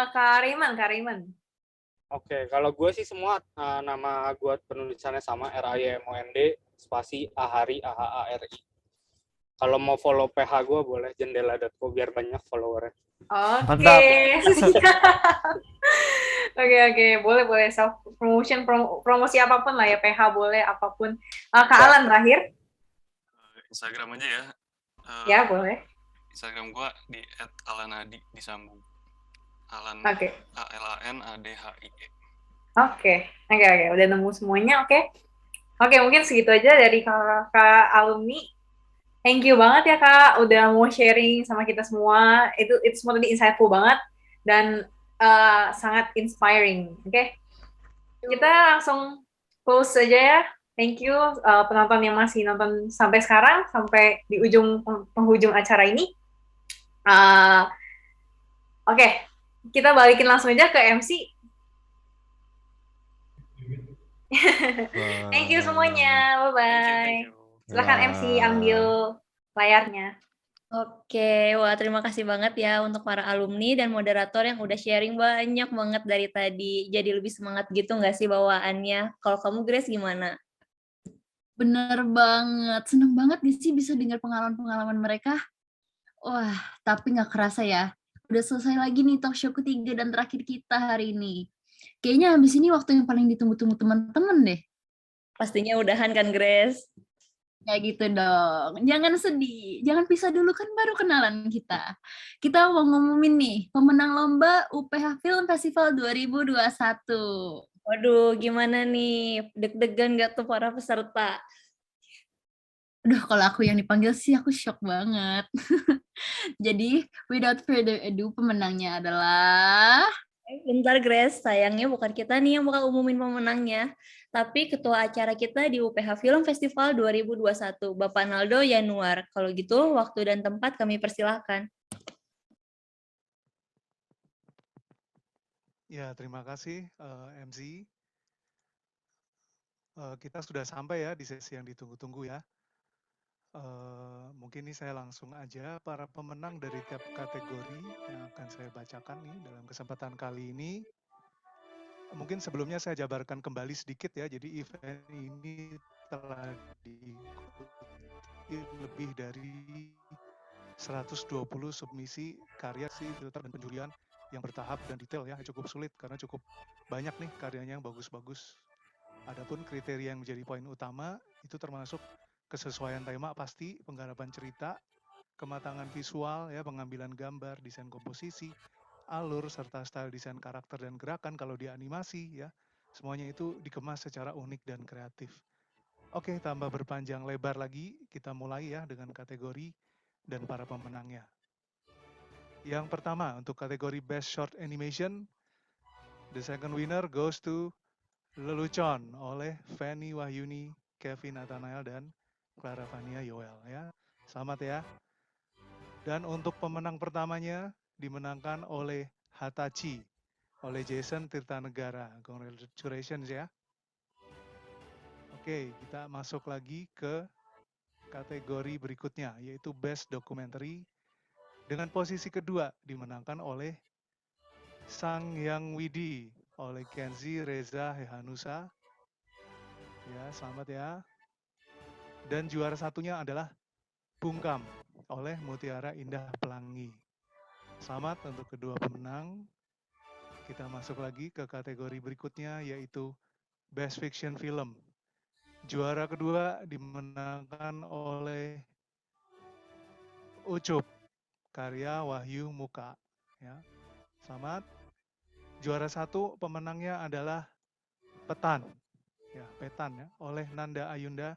Kak Raymond. Oke, kalau gue sih semua nama gue penulisannya sama, RAYMOND, spasi Ahari, AHARI. Kalau mau follow PH gue boleh jendela.co biar banyak followernya. Mantap. Oke, boleh self promotion, promosi apapun lah ya, PH boleh apapun. Kak Alan terakhir. Instagram aja ya. Ya, boleh. Instagram gue di @alanadi disambung. Alan ALANADHIE. Oke, udah nemu semuanya. Oke, mungkin segitu aja dari kakak alumni. Thank you banget ya Kak, udah mau sharing sama kita semua. Itu semua tadi insightful banget dan sangat inspiring. Oke. Kita langsung close saja ya. Thank you penonton yang masih nonton sampai sekarang, sampai di penghujung acara ini. Oke. Kita balikin langsung aja ke MC. Thank you semuanya. Bye-bye. Silakan MC ambil layarnya. Oke, wah terima kasih banget ya untuk para alumni dan moderator yang udah sharing banyak banget dari tadi. Jadi lebih semangat gitu nggak sih bawaannya? Kalau kamu Grace gimana? Bener banget, seneng banget sih bisa dengar pengalaman-pengalaman mereka. Wah, tapi nggak kerasa ya. Udah selesai lagi nih talk show ketiga dan terakhir kita hari ini. Kayaknya habis ini waktu yang paling ditunggu-tunggu teman-teman deh. Pastinya udahan kan, Grace? Kayak gitu dong. Jangan sedih. Jangan pisah dulu, kan baru kenalan kita. Kita mau ngumumin nih, pemenang lomba UPH Film Festival 2021. Waduh, gimana nih? Deg-degan gak tuh para peserta? Aduh, kalau aku yang dipanggil sih aku shock banget. Jadi, without further ado, pemenangnya adalah... Bentar, Grace. Sayangnya bukan kita nih yang bakal umumin pemenangnya. Tapi ketua acara kita di UPH Film Festival 2021, Bapak Naldo Yanuar. Kalau gitu, waktu dan tempat kami persilahkan. Ya, terima kasih MC. Kita sudah sampai ya di sesi yang ditunggu-tunggu ya. Mungkin ini saya langsung aja para pemenang dari tiap kategori yang akan saya bacakan nih dalam kesempatan kali ini. Mungkin sebelumnya saya jabarkan kembali sedikit ya. Jadi event ini telah diikuti lebih dari 120 submisi karya filter dan penjurian yang bertahap dan detail ya, cukup sulit karena cukup banyak nih karyanya yang bagus-bagus. Adapun kriteria yang menjadi poin utama itu termasuk kesesuaian tema pasti, penggarapan cerita, kematangan visual ya, pengambilan gambar, desain komposisi, alur serta style desain karakter dan gerakan kalau di animasi ya. Semuanya itu dikemas secara unik dan kreatif. Oke, tanpa berpanjang lebar lagi, kita mulai ya dengan kategori dan para pemenangnya. Yang pertama, untuk kategori Best Short Animation, the second winner goes to Lelucon oleh Fanny Wahyuni, Kevin Nathanael, dan Clara Vania Yoel ya. Selamat ya. Dan untuk pemenang pertamanya dimenangkan oleh Hatachi, oleh Jason Tirtanegara. Congratulations ya. Oke, kita masuk lagi ke kategori berikutnya, yaitu Best Documentary. Dengan posisi kedua dimenangkan oleh Sang Yang Widi, oleh Kenzi Reza Hehanusa. Ya, selamat ya. Dan juara satunya adalah Bungkam oleh Mutiara Indah Pelangi. Selamat untuk kedua pemenang. Kita masuk lagi ke kategori berikutnya, yaitu Best Fiction Film. Juara kedua dimenangkan oleh Ucup, karya Wahyu Muka. Ya, selamat. Juara satu pemenangnya adalah Petan, ya Petan ya, oleh Nanda Ayunda,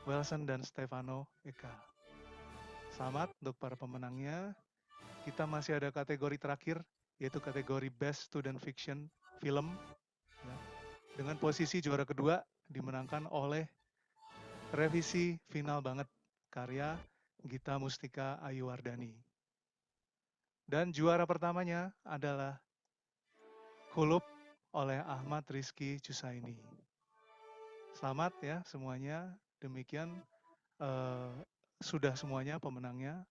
Wilson dan Stefano Eka. Selamat untuk para pemenangnya. Kita masih ada kategori terakhir, yaitu kategori Best Student Fiction film ya, dengan posisi juara kedua dimenangkan oleh Revisi Final Banget karya Gita Mustika Ayuwardani. Dan juara pertamanya adalah Hulup oleh Ahmad Rizky Cusaini. Selamat ya semuanya. Demikian sudah semuanya pemenangnya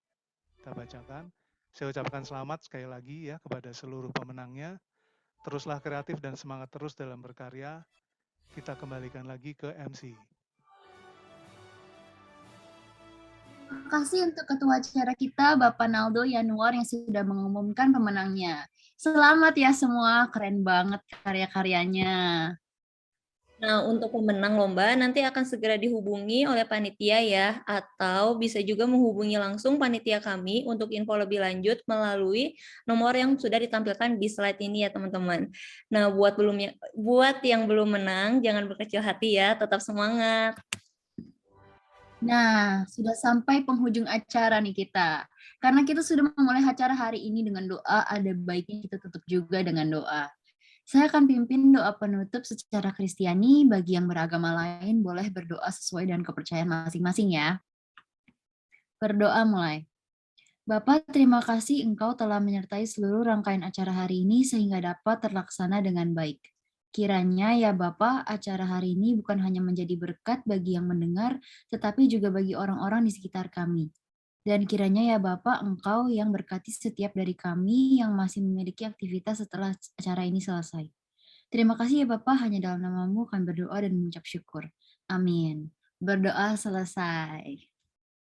kita bacakan. Saya ucapkan selamat sekali lagi ya kepada seluruh pemenangnya. Teruslah kreatif dan semangat terus dalam berkarya. Kita kembalikan lagi ke MC. Terima kasih untuk ketua acara kita, Bapak Naldo Yanuar yang sudah mengumumkan pemenangnya. Selamat ya semua, keren banget karya-karyanya. Nah, untuk pemenang lomba nanti akan segera dihubungi oleh panitia ya, atau bisa juga menghubungi langsung panitia kami untuk info lebih lanjut melalui nomor yang sudah ditampilkan di slide ini ya teman-teman. Nah, buat yang belum menang, jangan berkecil hati ya, tetap semangat. Nah, sudah sampai penghujung acara nih kita. Karena kita sudah memulai acara hari ini dengan doa, ada baiknya kita tutup juga dengan doa. Saya akan pimpin doa penutup secara Kristiani, bagi yang beragama lain boleh berdoa sesuai dengan kepercayaan masing-masing ya. Berdoa mulai. Bapa, terima kasih Engkau telah menyertai seluruh rangkaian acara hari ini sehingga dapat terlaksana dengan baik. Kiranya ya Bapa, acara hari ini bukan hanya menjadi berkat bagi yang mendengar, tetapi juga bagi orang-orang di sekitar kami. Dan kiranya ya Bapa, Engkau yang berkati setiap dari kami yang masih memiliki aktivitas setelah acara ini selesai. Terima kasih ya Bapa, hanya dalam nama-Mu kami berdoa dan mengucap syukur. Amin. Berdoa selesai.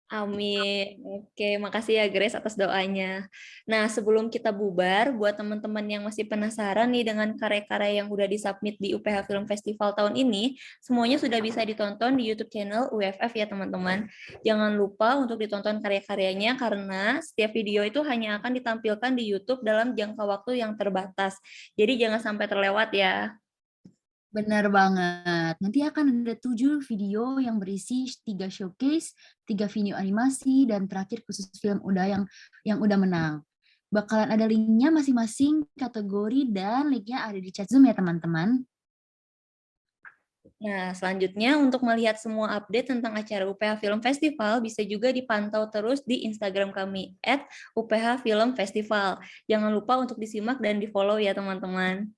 Amin. Oke, makasih ya Grace atas doanya. Nah, sebelum kita bubar, buat teman-teman yang masih penasaran nih dengan karya-karya yang udah disubmit di UPH Film Festival tahun ini, semuanya sudah bisa ditonton di YouTube channel UFF ya teman-teman. Jangan lupa untuk ditonton karya-karyanya karena setiap video itu hanya akan ditampilkan di YouTube dalam jangka waktu yang terbatas. Jadi jangan sampai terlewat ya. Benar banget. Nanti akan ada 7 video yang berisi 3 showcase, 3 video animasi, dan terakhir khusus film yang udah menang. Bakalan ada linknya masing-masing kategori dan linknya ada di chat Zoom ya teman-teman. Nah, selanjutnya untuk melihat semua update tentang acara UPH Film Festival bisa juga dipantau terus di Instagram kami @UPH Film Festival. Jangan lupa untuk disimak dan di-follow ya teman-teman.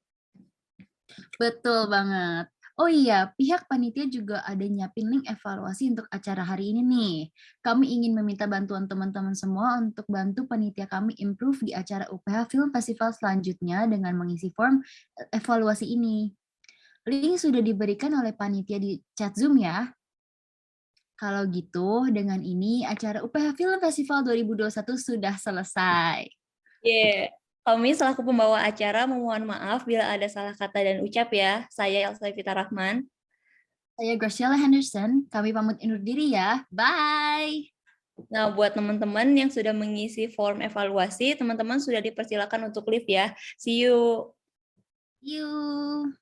Betul banget. Oh iya, pihak panitia juga ada nyiapin link evaluasi untuk acara hari ini nih. Kami ingin meminta bantuan teman-teman semua untuk bantu panitia kami improve di acara UPH Film Festival selanjutnya dengan mengisi form evaluasi ini. Link sudah diberikan oleh panitia di chat Zoom ya. Kalau gitu, dengan ini acara UPH Film Festival 2021 sudah selesai. Kami selaku pembawa acara memohon maaf bila ada salah kata dan ucap ya. Saya Elsa Vita Rahman. Saya Graciela Henderson. Kami pamit undur diri ya. Bye! Nah, buat teman-teman yang sudah mengisi form evaluasi, teman-teman sudah dipersilakan untuk live ya. See you! See you!